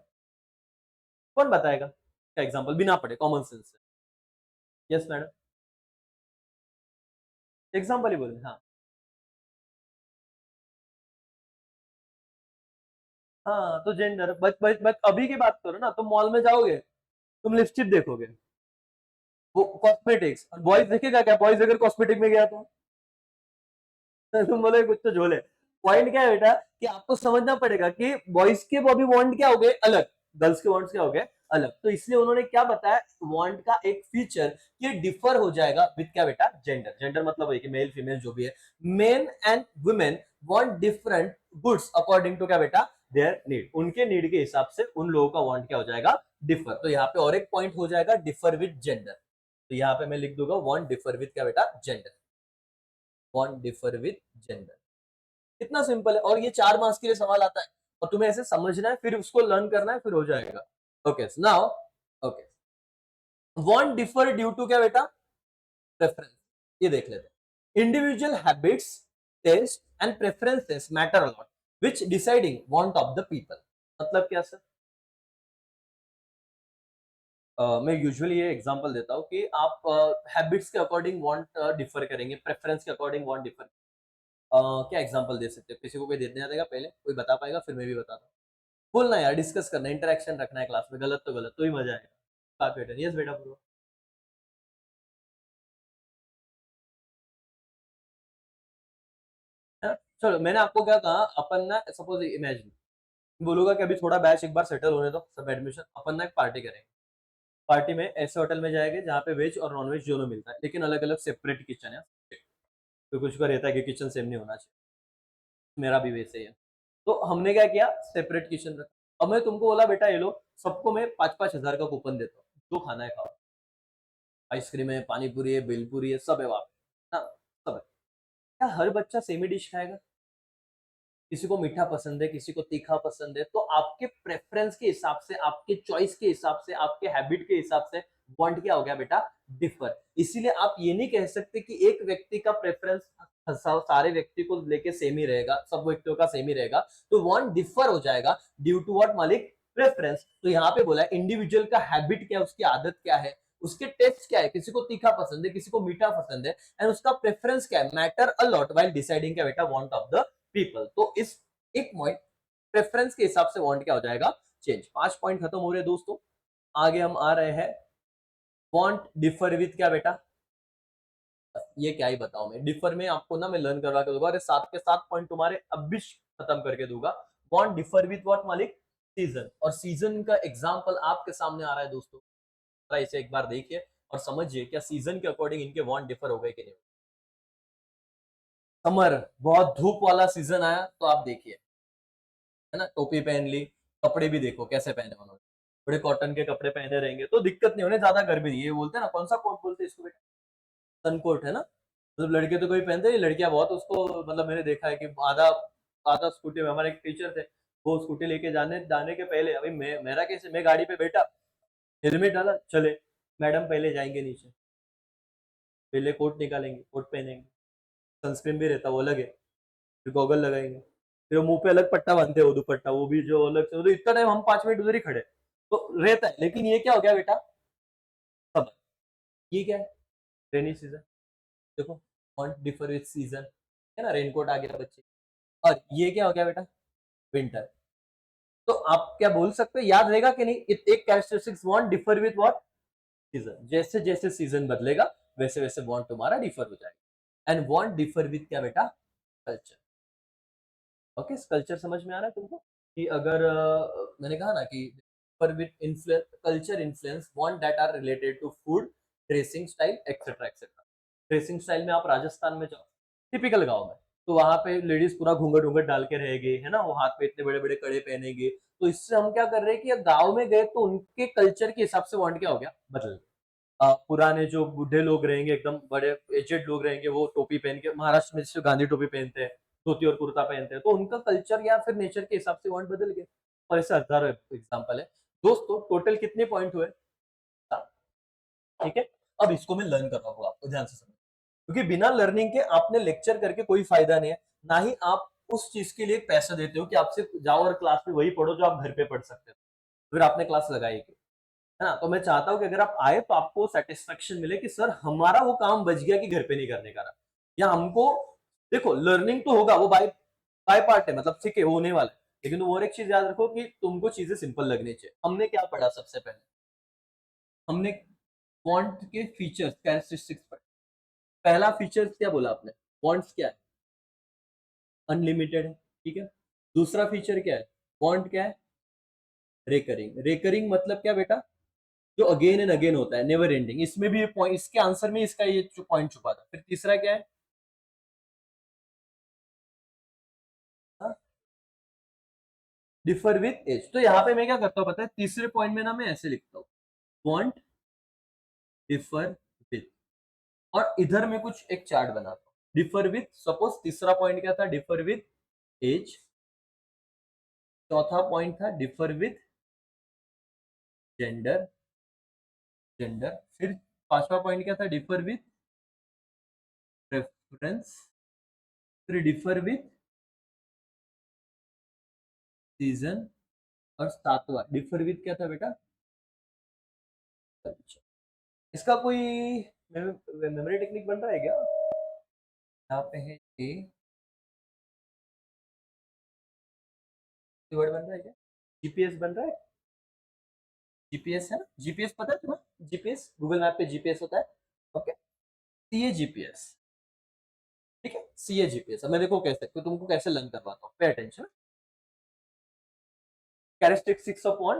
कौन बताएगा? क्या एग्जांपल बिना पढ़े, कॉमन सेंस से? यस मैडम, एग्जांपल ही बोले। हाँ हाँ, तो जेंडर। बट अभी की बात करो ना, तुम मॉल में जाओगे, तुम लिपस्टिक देखोगे, वो कॉस्मेटिक्स, और बॉयज देखेगा क्या? बॉयज अगर कॉस्मेटिक में गया तो तुम बोले कुछ तो झोले। पॉइंट क्या है बेटा, कि आपको समझना पड़ेगा कि बॉयज के बॉबी वांट क्या हो गए अलग, गर्ल्स के वांट्स क्या हो गए अलग। तो इसलिए उन्होंने क्या बताया, वांट का एक फीचर ये डिफर हो जाएगा विद क्या बेटा? जेंडर। जेंडर मतलब है कि मेल फीमेल जो भी है, men and women want different goods according to क्या बेटा? Their need. उनके नीड के हिसाब से उन लोगों का वांट क्या हो जाएगा? डिफर। तो यहाँ पे और एक पॉइंट हो जाएगा, डिफर विद जेंडर। तो यहाँ पे मैं लिख दूंगा वांट डिफर विद क्या बेटा? Gender. Want differ with gender. इतना सिंपल है, और ये 4 मार्क्स के लिए सवाल आता है, और तुम्हें ऐसे समझना है, फिर उसको लर्न करना है, फिर हो जाएगा। Okay now, okay, want differ due to क्या बेटा? प्रेफरेंस। ये देख लेते हैं। Individual habits, taste and preferences matter a lot which deciding want of the people. मतलब क्या सर? मैं यूजुअली ये एग्जांपल देता हूँ कि आप हैबिट्स के अकॉर्डिंग वांट डिफर करेंगे, प्रेफरेंस के अकॉर्डिंग वांट डिफर। क्या एग्जांपल दे सकते हो? किसी को कोई देने देगा? पहले कोई बता पाएगा, फिर मैं भी बताता हूँ। बोलना यार, डिस्कस करना, इंटरेक्शन रखना है क्लास में। गलत तो गलत, तो ही मजा आएगा। काफी बेटर। यस बेटा पूरा। है ना? चलो, मैंने आपको क्या कहा, अपन ना सपोज इमेजिन बोलूंगा कि अभी थोड़ा बैच एक बार सेटल होने दो, सब एडमिशन, अपन ना एक पार्टी करेंगे। पार्टी में ऐसे होटल में जाएंगे जहाँ पे वेज और नॉन वेज दोनों मिलता है, लेकिन अलग अलग सेपरेट किचन है। तो कुछ का रहता है कि किचन सेम नहीं होना चाहिए, मेरा भी वैसे ही है। तो हमने क्या किया, सेपरेट किचन रखा। अब मैं तुमको बोला बेटा ये लो, सबको मैं 5-5 हजार का कूपन देता हूँ, जो खाना है खाओ। आइसक्रीम है, पानी पूरी है, भेलपूरी है, सब है वहां पे। हाँ, सब है। क्या हर बच्चा सेम ही डिश खाएगा? किसी को मीठा पसंद है, किसी को तीखा पसंद है। तो आपके प्रेफरेंस के हिसाब से, आपके चॉइस के हिसाब से, आपके हैबिट के हिसाब से वांट क्या हो गया बेटा? डिफर। इसीलिए आप ये नहीं कह सकते कि एक व्यक्ति का प्रेफरेंस सारे व्यक्ति को लेके सेम ही रहेगा, सब व्यक्तियों का सेम ही रहेगा। तो वांट डिफर हो जाएगा ड्यू टू व्हाट मालिक? प्रेफरेंस। तो यहाँ पे बोला इंडिविजुअल का हैबिट क्या है, उसकी आदत क्या है, उसके टेस्ट क्या है, किसी को तीखा पसंद है, किसी को मीठा पसंद है, एंड उसका प्रेफरेंस क्या है, matter a lot while deciding क्या बेटा? Want of the people. तो इस एक पॉइंट प्रेफरेंस के हिसाब से वांट क्या हो जाएगा? चेंज। 5 पॉइंट खत्म हो रहे हैं दोस्तों। आगे हम आ रहे हैं, वांट डिफर विथ क्या बेटा? ये क्या ही बताऊं मैं, डिफर में आपको ना मैं लर्न करवा के दूंगा, अरे 7 के 7 पॉइंट तुम्हारे अब भी खत्म करके दूंगा। वांट डिफर विथ व्हाट मालिक? सीजन। और सीजन का एग्जांपल आपके सामने आ रहा है दोस्तों, जरा इसे एक बार देखिए और समझिए क्या सीजन के अकॉर्डिंग इनके वांट डिफर हो गए कि नहीं। समर, बहुत धूप वाला सीजन आया तो आप देखिए, है ना, टोपी पहन ली, कपड़े भी देखो कैसे पहने उन्होंने, बड़े कॉटन के कपड़े पहने रहेंगे तो दिक्कत नहीं, उन्हें ज्यादा गर्मी नहीं। ये बोलते हैं ना, कौन सा कोट बोलते हैं इसको बेटा, सन कोट है ना। मतलब लड़के तो कोई पहनते नहीं, लड़कियां बहुत उसको, मतलब मैंने देखा है कि आधा आधा स्कूटी में, हमारे एक टीचर थे, वो स्कूटी लेके जाने जाने के पहले, अभी मेरा कैसे, मैं गाड़ी पे बैठा, हेलमेट डाला, चले, मैडम पहले जाएंगे नीचे, पहले कोट निकालेंगे, कोट पहनेंगे, सनस्क्रीन भी रहता है वो अलग है, फिर गॉगल लगाएंगे, फिर वो मुंह पे अलग पट्टा बांधते हैं, वो दुपट्टा वो भी जो अलग से, तो इतना टाइम हम 5 मिनट उधर ही खड़े, तो रहता है। लेकिन ये क्या हो गया बेटा, सब, ये क्या है, रेनी सीजन, देखो, फॉन्ट डिफर विथ सीजन, है ना, रेनकोट आ गया बच्चे। और ये क्या हो गया बेटा, विंटर। तो आप क्या बोल सकते हो, याद रहेगा कि नहीं, एक characteristics want differ with what, season. जैसे जैसे सीजन बदलेगा वैसे वैसे वांट तुम्हारा डिफर हो जाएगा। एंड वांट डिफर विथ क्या बेटा, कल्चर। ओके, कल्चर समझ में आ रहा है तुमको, कि अगर मैंने कहा ना कि पर with influence, culture influence want that are related to food, dressing style, etcetera etcetera. Dressing style में आप राजस्थान में जाओ, टिपिकल गांव में, तो वहां पे लेडीज पूरा घूंघट घूंघट डाल के रहेगी, है ना, वो हाथ पे इतने बड़े बड़े कड़े पहनेंगे। तो इससे हम क्या कर रहे हैं कि अब गांव में गए तो उनके कल्चर के हिसाब से वांट क्या हो गया, बदल गया। पुराने जो बूढ़े लोग रहेंगे, एकदम बड़े एजेड लोग रहेंगे, वो टोपी पहन के, महाराष्ट्र में जैसे गांधी टोपी पहनते हैं, धोती और कुर्ता पहनते हैं, तो उनका कल्चर या फिर नेचर के हिसाब से वांट बदल गया। और ऐसे हजारों एग्जाम्पल है। दोस्तों टोटल कितने पॉइंट हुए, 7। ठीक है, अब इसको मैं लर्न कर रहा हूँ, आपको ध्यान से समझ, क्योंकि बिना लर्निंग के आपने लेक्चर करके कोई फायदा नहीं है, ना ही आप उस चीज के लिए पैसा देते हो कि आपसे जाओ और क्लास में वही पढ़ो जो आप घर पे पढ़ सकते हो, फिर आपने क्लास लगाई क्यों, है ना। तो मैं चाहता हूं कि अगर आप आए तो आपको सेटिस्फेक्शन मिले कि सर हमारा वो काम बच गया कि घर पे नहीं करने का रहा, या हमको, देखो लर्निंग तो होगा, वो बाय बाय पार्ट है, मतलब ठीक है वो होने वाला है, लेकिन और एक चीज याद रखो कि तुमको चीजें सिंपल लगनी चाहिए। हमने क्या पढ़ा सबसे पहले, हमने फॉन्ट के फीचर्स, कैरेक्टरिस्टिक्स पढ़े। पहला फीचर क्या बोला आपने, फॉन्ट्स क्या है, अनलिमिटेड है, ठीक है। दूसरा फीचर क्या है, फॉन्ट क्या है, रेकरिंग। रेकरिंग मतलब क्या बेटा, जो अगेन एंड अगेन होता है, नेवर एंडिंग। इसमें भी पॉइंट, इसके आंसर में इसका ये पॉइंट छुपा था। फिर तीसरा क्या है, डिफर विथ एज। तो यहाँ पे मैं क्या करता हूँ पता है, तीसरे पॉइंट में ना मैं ऐसे लिखता हूँ, वांट डिफर विथ, और इधर में कुछ एक चार्ट बनाता हूँ, डिफर विथ, सपोज तीसरा पॉइंट क्या था, डिफर विथ एज, चौथा पॉइंट था डिफर विथ जेंडर, जेंडर, फिर पांचवा पॉइंट क्या था, डिफर विथ प्रेफरेंस, फिर डिफर विथ सीजन, और सातवां डिफर विथ क्या था बेटा, कल्चर। इसका कोई मेमोरी टेक्निक बन रहा है क्या, यहाँ पे है ए, वर्ड बन रहा है क्या, जीपीएस बन रहा है, जीपीएस है ना, जीपीएस पता है तुम्हें, जीपीएस गूगल मैप पे जीपीएस होता है। ओके, सीए जीपीएस, ठीक है, सीए जीपीएस। अब मैं देखो कैसे, तो तुमको कैसे लर्न करवाता हूँ, pay attention. Characteristics of one,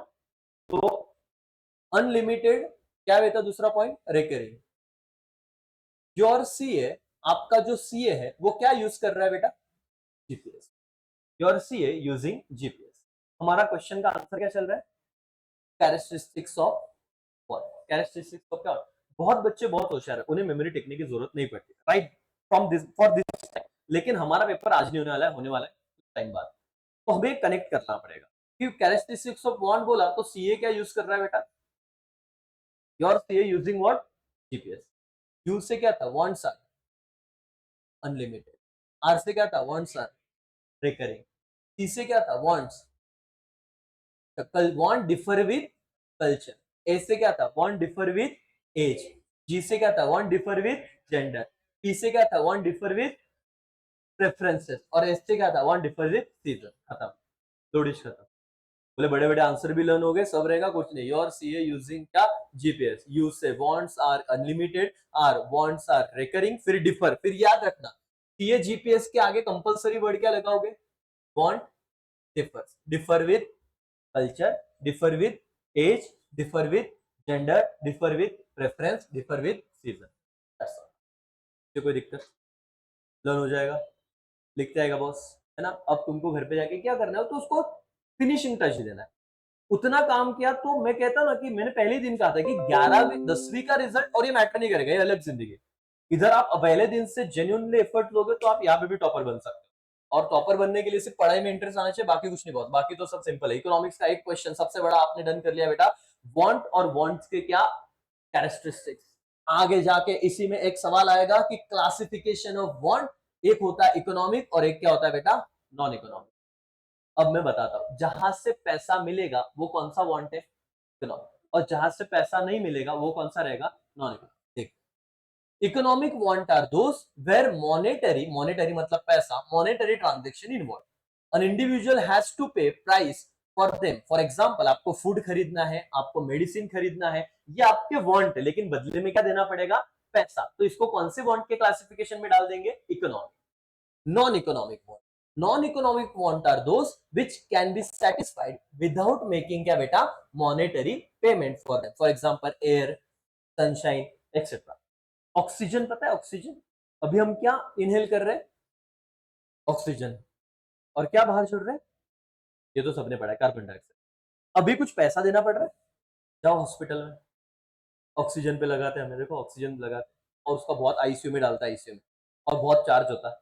तो अनलिमिटेड, क्या रहता दूसरा पॉइंट, रेकरिंग। योर सीए, आपका जो सीए है वो क्या यूज कर रहा है बेटा, GPS. Your CA using GPS. हमारा क्वेश्चन का आंसर क्या चल रहा है, characteristics of one. Characteristics of क्या, बहुत बच्चे बहुत होशियार है, उन्हें मेमोरी टेक्निक की जरूरत नहीं पड़ती, right, from this for this time. लेकिन हमारा पेपर आज नहीं होने वाला है, होने वाला है टाइम बाद, तो हमें कनेक्ट करना पड़ेगा कि कैरेक्टरिस्टिक्स ऑफ वन बोला तो सीए क्या यूज कर रहा है बेटा, your CA using what, GPS. You से क्या था, वांट्स आर अनलिमिटेड, आर से क्या था, वांट्स आर रिकरिंग, सी से क्या था, wants, want differ with culture, A से क्या था, want differ with age, G से क्या था, want differ with gender, P से क्या था, वांट डिफर विथ प्रेफरेंसेस, और एस से क्या था, वांट डिफर विथ सीजन। खत्म, लोडिश खत्म। बोले बड़े बड़े आंसर भी लर्न हो गए, सब रहेगा, कुछ नहीं। योर सीए यूजिंग क्या, जीपीएस। यू से wants are unlimited, or wants are recurring, फिर डिफर, फिर याद रखना सीए जीपीएस के आगे कंपलसरी वर्ड क्या लगाओगे, want differ, differ with culture, differ with age, differ with gender, differ with preference, differ with season. कोई दिक्कत, लर्न हो जाएगा, लिखते आएगा बॉस, है ना। अब तुमको घर पे जाके क्या करना है, तो उसको फिनिशिंग टच देना है। उतना काम किया तो मैं कहता ना कि मैंने पहले ही दिन कहा था कि 11वीं 10वीं का रिजल्ट और ये मैटर नहीं करेगा, ये अलग जिंदगी है। इधर आप पहले दिन से जेन्युइनली एफर्ट लोगे तो आप यहाँ पे भी टॉपर बन सकते हो। और टॉपर बनने के लिए सिर्फ पढ़ाई में इंटरेस्ट आना चाहिए, बाकी कुछ नहीं। बहुत बाकी तो सब सिंपल है। इकोनॉमिक्स का एक क्वेश्चन सबसे बड़ा आपने डन कर लिया बेटा। वांट और वांट्स के क्या कैरेक्टरिस्टिक्स। आगे जाके इसी में एक सवाल आएगा कि क्लासिफिकेशन ऑफ वांट, एक होता है इकोनॉमिक और एक क्या होता है बेटा, नॉन इकोनॉमिक। अब मैं बताता हूं, जहां से पैसा मिलेगा वो कौन सा वांट है, इकोनॉमिक। और जहां से पैसा नहीं मिलेगा वो कौन सा रहेगा, non economic. Economic want are those where monetary, monetary मतलब पैसा, monetary transaction involve. An individual has to pay price for them. For example आपको फूड खरीदना है, आपको मेडिसिन खरीदना है, ये आपके वांट है, लेकिन बदले में क्या देना पड़ेगा, पैसा। तो इसको कौन से वांट के क्लासिफिकेशन में डाल देंगे, economic. non-economic want, non-economic want are those which can be satisfied without making क्या बेटा, monetary payment for them, for example air, sunshine, etc. Oxygen, पता है ऑक्सीजन, अभी हम क्या इनहेल कर रहे हैं, ऑक्सीजन। और क्या बाहर छोड़ रहे हैं, ये तो सबने पढ़ा है, कार्बन डाइऑक्साइड। अभी कुछ पैसा देना पड़ रहा है, जाओ हॉस्पिटल में ऑक्सीजन पे लगाते हैं, हमें देखो ऑक्सीजन लगाते हैं और उसका बहुत आईसीयू में डालता है, आईसीयू में, और बहुत चार्ज होता है।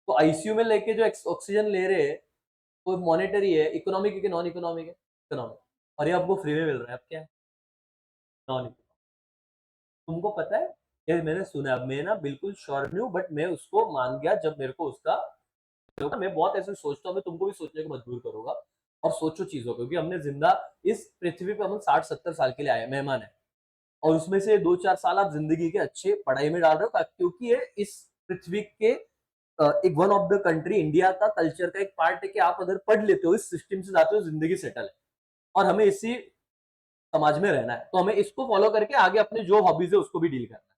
तो आईसीयू में लेके जो ऑक्सीजन ले रहे हैं वो मॉनेटरी है, इकोनॉमिक है कि नॉन इकोनॉमिक है, इकोनॉमिक। और ये आपको फ्री में मिल रहा है, अब क्या है, नॉन इकोनॉमिक। तुमको पता है, ये मैंने सुना है, मैं ना बिल्कुल श्योर नहीं हूँ, बट मैं उसको मान गया जब मेरे को उसका, मैं बहुत ऐसे सोचता हूँ, मैं तुमको भी सोचने को मजबूर करूंगा। और सोचो चीजों को, क्योंकि हमने जिंदा इस पृथ्वी पे हम 60-70 साल के लिए आए, मेहमान है। और उसमें से 2-4 साल आप जिंदगी के अच्छे पढ़ाई में डाल रहे हो, क्योंकि ये इस पृथ्वी के एक one of the country, India का कल्चर का एक पार्ट है कि आप अगर पढ़ लेते हो, इस सिस्टम से जाते हो, जिंदगी सेटल है। और हमें इसी समाज में रहना है, तो हमें इसको फॉलो करके आगे अपने जो हॉबीज है उसको भी डील करना है।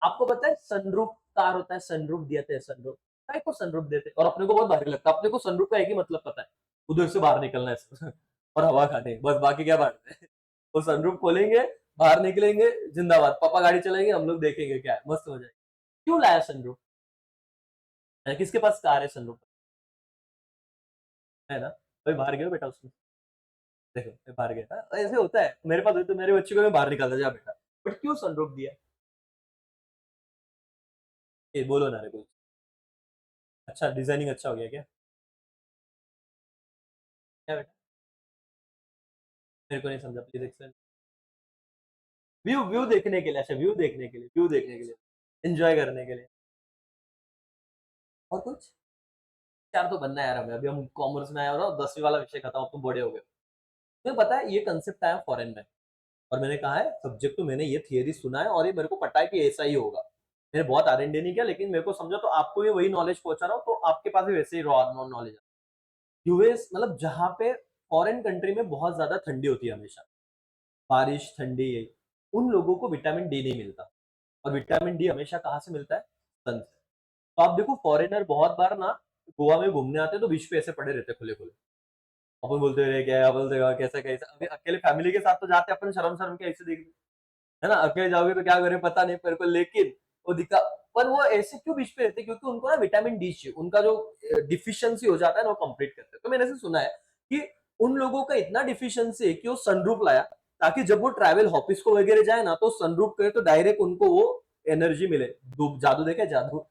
आपको पता है सनरूफ कार होता है, सनरूफ दिया थे, सनरूफ काय को सनरूफ देते, और अपने को बहुत भारी लगता है। अपने को सनरूफ का एक ही मतलब पता है, उधर से बाहर निकलना है और हवा खाने, बस बाकी क्या बात है। वो सनरूफ खोलेंगे, बाहर निकलेंगे, जिंदाबाद, पापा गाड़ी चलाएंगे, हम लोग देखेंगे क्या है, मस्त हो जाएगा। क्यों लाया सनरूफ, किसके पास कार है सनरूफ, है ना, कोई बाहर गया बेटा उसमें, देखो मैं बाहर गया था, ऐसे होता है, मेरे पास होता तो मेरे बच्चे को मैं बाहर निकालता, जा बेटा। बट क्यों सनरूफ दिया, ये बोलो ना रे कुछ। अच्छा, डिजाइनिंग अच्छा हो गया क्या, क्या बेटा, मेरे को नहीं समझा, प्लीज एक्सप्लेन। व्यू, व्यू देखने के लिए, अच्छा व्यू देखने के लिए, व्यू देखने के लिए, एंजॉय करने के लिए, और कुछ। यार तो बनना है यार हमें, अभी हम कॉमर्स में आए हो, 10वीं वाला विषय खत्म, अब तुम बड़े हो गए। तुम्हें पता है ये कंसेप्ट आया फॉरेन में, और मैंने कहा है सब्जेक्ट, तो मैंने ये थियरी सुना है और ये मेरे को पता है कि ऐसा ही होगा। मैंने बहुत आर एन डी नहीं किया, लेकिन मेरे को समझा, तो आपको ये वही नॉलेज पहुंचा रहा हूँ, तो आपके पास भी वैसे ही रॉ नॉलेज है। यूएस मतलब जहाँ पे फॉरेन कंट्री में बहुत ज्यादा ठंडी होती है हमेशा, बारिश ठंडी है, उन लोगों को विटामिन डी नहीं मिलता। और विटामिन डी हमेशा कहाँ से मिलता है, सन से। तो आप देखो फॉरेनर बहुत बार ना गोवा में घूमने आते हैं तो बीच पे ऐसे पड़े रहते खुले खुले, अपन बोलते रहे क्या, बोलते कैसा कैसा, अभी अकेले फैमिली के साथ तो जाते अपन शर्म शर्म के ऐसे देख, है ना, अकेले जाओगे तो क्या करें पता नहीं मेरे को, लेकिन वो दिखा। पर वो ऐसे क्यों बीच पे रहते हैं, क्योंकि उनको ना विटामिन डी चाहिए, उनका जो डिफिशियंसी हो जाता है ना वो कंप्लीट करते हैं। तो मैंने ऐसे सुना है कि उन लोगों का इतना डिफिशियंसी है कि वो सनरूफ लाया, ताकि जब वो ट्रैवल ऑफिस को वगैरह जाए ना तो सनरूफ करे तो डायरेक्ट उनको वो एनर्जी मिले। जादू देखे, जादू।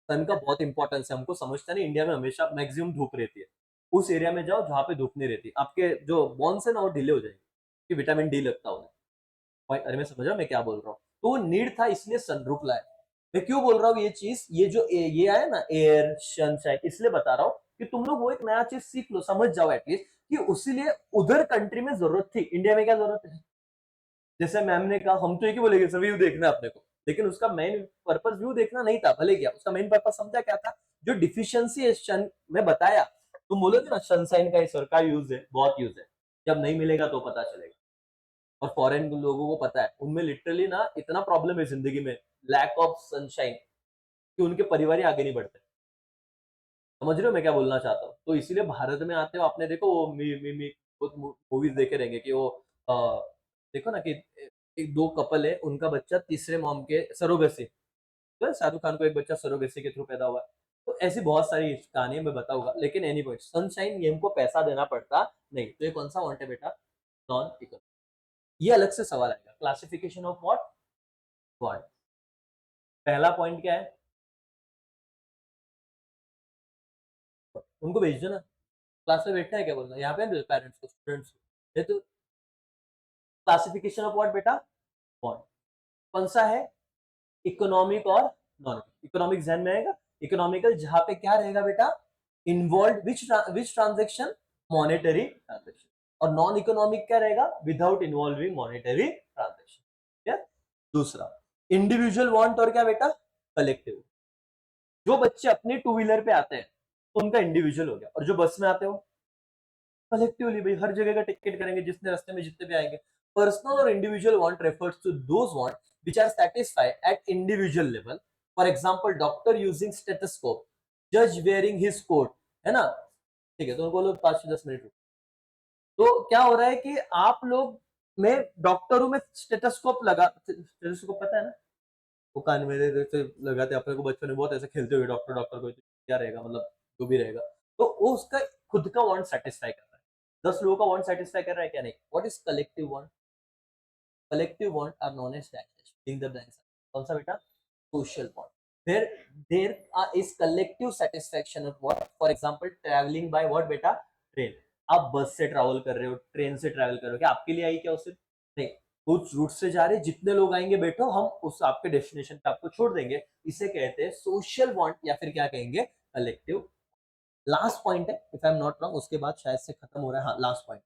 सन का बहुत इंपॉर्टेंस है, हमको समझता नहीं, इंडिया में हमेशा मैक्सिमम धूप रहती है। उस एरिया में जाओ जहाँ पे धूप नहीं रहती, आपके जो बोन्स है ना वो ढीले हो जाएंगे, कि विटामिन डी लगता है उन्हें। भाई अरे मैं समझ रहा हूँ मैं क्या बोल रहा हूँ, तो वो नीड था इसलिए सनरूफ लाया। मैं क्यों बोल रहा हूँ ये चीज, ये जो ये आया ना एयर सनशाइन, इसलिए बता रहा हूँ कि तुम लोग वो एक नया चीज सीख लो, समझ जाओ एटलीस्ट, कि उसीलिए उधर कंट्री में जरूरत थी, इंडिया में क्या जरूरत है। जैसे मैम ने कहा, हम तो एक ही बोलेंगे सर व्यू देखना है अपने को, लेकिन उसका मेन पर्पस व्यू देखना नहीं था, भले क्या उसका मेन पर्पस समझा क्या था, जो डिफिशियंसी है सन में बताया। तुम बोलोगे ना सनसाइन का सर का यूज है, बहुत यूज है, जब नहीं मिलेगा तो पता चलेगा। और फॉरेन लोगों को पता है, उनमें लिटरली ना इतना प्रॉब्लम है जिंदगी में, लैक ऑफ सनशाइन, कि उनके परिवार ही आगे नहीं बढ़ते। समझ रहे हो मैं क्या बोलना चाहता हूँ, तो इसीलिए भारत में आते हो, आपने देखो वो मी मूवीज देखे रहेंगे कि वो अ, देखो ना कि एक दो कपल है, उनका बच्चा तीसरे मॉम के सरोगेसी, तो शाहरुख खान को एक बच्चा सरोगेसी के थ्रू पैदा हुआ है। तो ऐसी बहुत सारी कहानी मैं बताऊंगा, लेकिन एनी पॉइंट सनशाइन गेम को पैसा देना पड़ता नहीं। तो ये कौन सा वांट है बेटा? Non economic. ये अलग से सवाल आएगा, क्लासिफिकेशन ऑफ व्हाट वांट। पहला पॉइंट क्या है? उनको भेज दो ना, क्लास में बैठना है क्या बोलना, यहाँ पे पेरेंट्स को स्टूडेंट्स को। ये तो क्लासिफिकेशन ऑफ व्हाट बेटा? वांट। कौन सा है? इकोनॉमिक और नॉन इकोनॉमिक। जहन में आएगा इकोनॉमिकल, जहां पे क्या रहेगा बेटा? इन्वॉल्व विच ट्रांजेक्शन? Monetary transaction. और नॉन इकोनॉमिक क्या रहेगा? Without involving monetary transaction. दूसरा इंडिविजुअल वांट और क्या बेटा? कलेक्टिव। जो बच्चे अपने टू व्हीलर पे आते हैं तो उनका इंडिविजुअल हो गया, और जो बस में आते हो कलेक्टिवली, भाई हर जगह का टिकट करेंगे, जितने रास्ते में जितने भी आएंगे। पर्सनल और individual want refers to those want which are satisfied at individual level. For example, doctor using stethoscope, judge wearing his coat, है ना? ठीक है, तो बोलो 5 से 10 मिनट। तो क्या हो रहा है कि आप लोग, मैं डॉक्टर हूं, मैं स्टेथोस्कोप लगा, स्टेथोस्कोप पता है ना, वो कान में जैसे लगाते अपने को बचपन में बहुत ऐसे खेलते हुए, डॉक्टर डॉक्टर को क्या रहेगा, मतलब जो भी रहेगा। तो वो उसका खुद का वांट सेटिस्फाई कर रहा है, 10 लोगों का वांट सेटिस्फाई कर रहा है क्या? नहीं। What is collective want? Collective want are known as dash. Fill the blanks. कौन सा बेटा? Social want. There is collective satisfaction of what? For example, traveling by what बेटा? Train. आप बस से ट्रैवल कर रहे हो, ट्रेन से ट्रैवल कर रहे हो, क्या आपके लिए आई क्या उसे? नहीं। उस रूट से जा रहे, जितने लोग आएंगे बैठो, हम उस आपके डेस्टिनेशन पे आपको छोड़ देंगे। इसे कहते हैं सोशल वांट, या फिर क्या कहेंगे? कलेक्टिव। लास्ट पॉइंट है, if I am not wrong, उसके बाद शायद से खत्म हो रहा है। हाँ, लास्ट पॉइंट,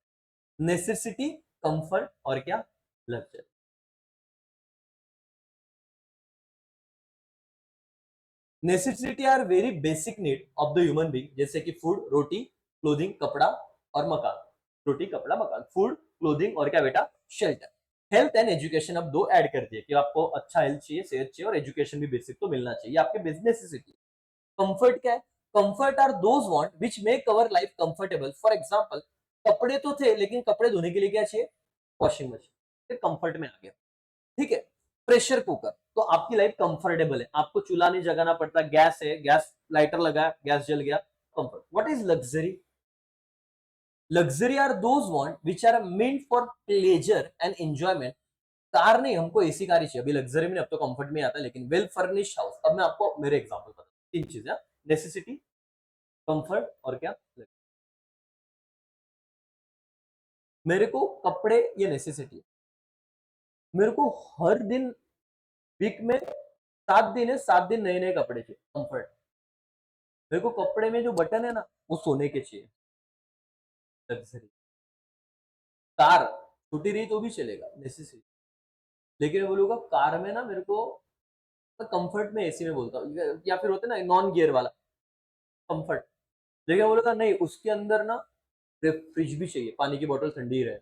नेसेसिटी, कंफर्ट और क्या? Luxury. Necessity are very basic need of the human being, जैसे कि फूड, रोटी, क्लोथिंग, कपड़ा और मकान। रोटी, कपड़ा, मकान, फूड, क्लोथिंग और क्या बेटा? शेल्टर। हेल्थ एंड एजुकेशन अब दो ऐड कर दिए कि आपको अच्छा हेल्थ चाहिए, सेहत चाहिए, और एजुकेशन भी बेसिक तो मिलना चाहिए, आपके बिजनेस नेसेसिटी। कंफर्ट क्या है? Comfort are those want which make our life comfortable. For example, कपड़े तो थे, लेकिन कपड़े धोने के लिए क्या चाहिए? Washing machine. कंफर्ट में आ गया। ठीक है। प्रेशर कुकर, तो आपकी लाइफ कंफर्टेबल है, आपको चूल्हा नहीं जगाना पड़ता, गैस है, गैस लाइटर लगा, गैस जल गया, comfort. What is luxury? Luxury are those want which are meant for pleasure and enjoyment. Car नहीं, हमको एसी कार ही चाहिए। अभी लग्जरी में, अब तो कंफर्ट में आता है, लेकिन वेल फर्निश्ड हाउस। अब मैं आपको मेरे एग्जांपल बता, तीन चीजें, नेसेसिटी, कंफर्ट और क्या? मेरे को कपड़े, ये नेसेसिटी है। मेरे को हर दिन, वीक में 7 दिन है, 7 दिन नए नए कपड़े चाहिए, कंफर्ट। मेरे को कपड़े में जो बटन है ना, वो सोने के चाहिए, लग्जरी। कार छूटी रही तो भी चलेगा, नेसेसिटी। लेकिन मैं बोलूंगा कार में ना, मेरे को कंफर्ट में, एसी में बोलता हूँ, या फिर होता है ना नॉन गियर वाला, कंफर्ट। लेकिन मैं बोलूंगा नहीं, उसके अंदर ना फ्रिज भी चाहिए, पानी की बोतल ठंडी रहे,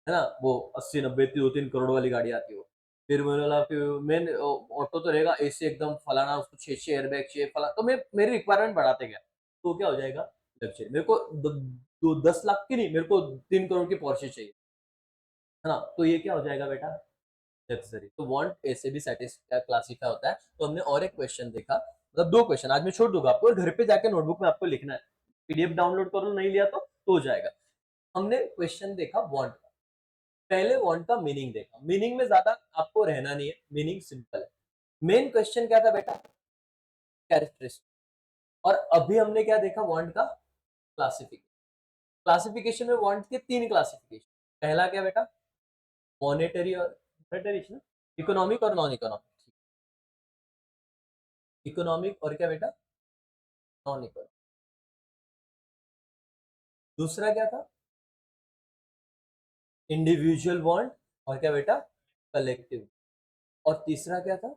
है ना? वो 80-90 2-3 करोड़ वाली गाड़ी आती है वो। फिर मैंने बोला, फिर मेन ऑटो तो रहेगा, एसी एकदम फलाना, उसको 6-6 एयरबैग चाहिए फला, तो मैं मेरी रिक्वायरमेंट बढ़ाते गया। तो क्या हो जाएगा? लग्जरी। मेरे को 10 लाख की नहीं, मेरे को 3 करोड़ की पोर्शे चाहिए, है ना? तो ये क्या हो जाएगा बेटा? लग्जरी। तो वांट ऐसे भी सेटिस्फाई क्लासिफाई होता है। तो हमने और एक क्वेश्चन देखा, मतलब 2 क्वेश्चन आज मैं छोड़ दूंगा आपको, और घर पे जाके नोटबुक में आपको लिखना है। पीडीएफ डाउनलोड कर लो, नहीं लिया तो हो जाएगा। हमने क्वेश्चन देखा वांट का। पहले वांट का मीनिंग देखा, मीनिंग में ज्यादा आपको रहना नहीं है, मीनिंग सिंपल है। मेन क्वेश्चन क्या था बेटा? कैरेक्टरिस्टिक। और अभी हमने क्या देखा? वांट का क्लासिफिकेशन। क्लासिफिकेशन में वांट के 3 क्लासिफिकेशन। पहला क्या बेटा? मॉनेटरी और मॉनेटरी ना, इकोनॉमिक और नॉन इकोनॉमिक। इकोनॉमिक और क्या बेटा? Non economic. दूसरा क्या था? इंडिविजुअल वांट और क्या बेटा? कलेक्टिव। और तीसरा क्या था?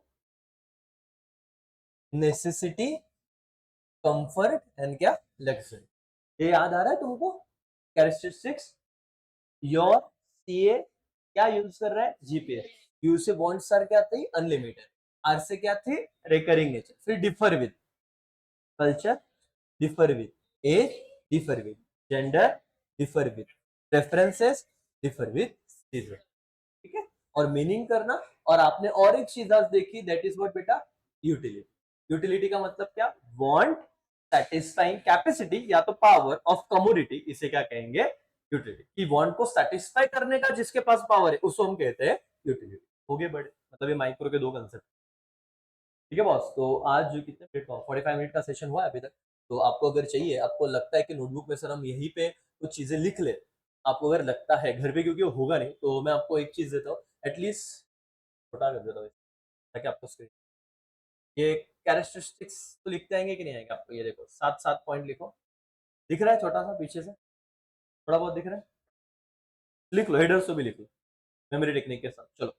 नेसेसिटी, कंफर्ट एंड क्या? लग्जरी। ये याद आ रहा है तुमको? कैरेक्टरिस्टिक्स। योर सीए क्या यूज कर रहा है? जीपीएस। यू से वांट्स आर क्या थे? अनलिमिटेड। आर से क्या थे? Recurring nature. फिर differ with culture, differ with age, differ with gender, differ with preferences, differ with season. ठीक है। और मीनिंग करना। और आपने और एक चीज आज देखी, दैट इज व्हाट बेटा? यूटिलिटी। यूटिलिटी का मतलब क्या? वांट सैटिस्फाइंग कैपेसिटी या तो पावर ऑफ कमोडिटी, इसे क्या कहेंगे, यूटिलिटी। कि वांट को सेटिस्फाई करने का जिसके पास पावर है उसको हम कहते हैं यूटिलिटी। हो गए बड़े, मतलब ये माइक्रो के दो कंसेप्ट। ठीक है बॉस, तो आज जो कितने मिनट का 45 मिनट का सेशन हुआ है अभी तक। तो आपको अगर चाहिए, आपको लगता है कि नोटबुक में सर हम यहीं पे कुछ चीजें लिख ले, आपको अगर लगता है घर पे, क्योंकि वो होगा नहीं, तो मैं आपको एक चीज देता हूँ एटलीस्ट, छोटा कर देता हूँ ताकि आपको स्क्रीन, ये कैरेक्टरिस्टिक्स तो लिखते आएंगे कि नहीं आएंगे आपको, ये देखो 7 7 पॉइंट लिखो। दिख रहा है छोटा सा पीछे से, थोड़ा बहुत दिख रहा है, लिख लो, हेडर्स तो भी लिख लो मेमोरी टेक्निक के साथ। चलो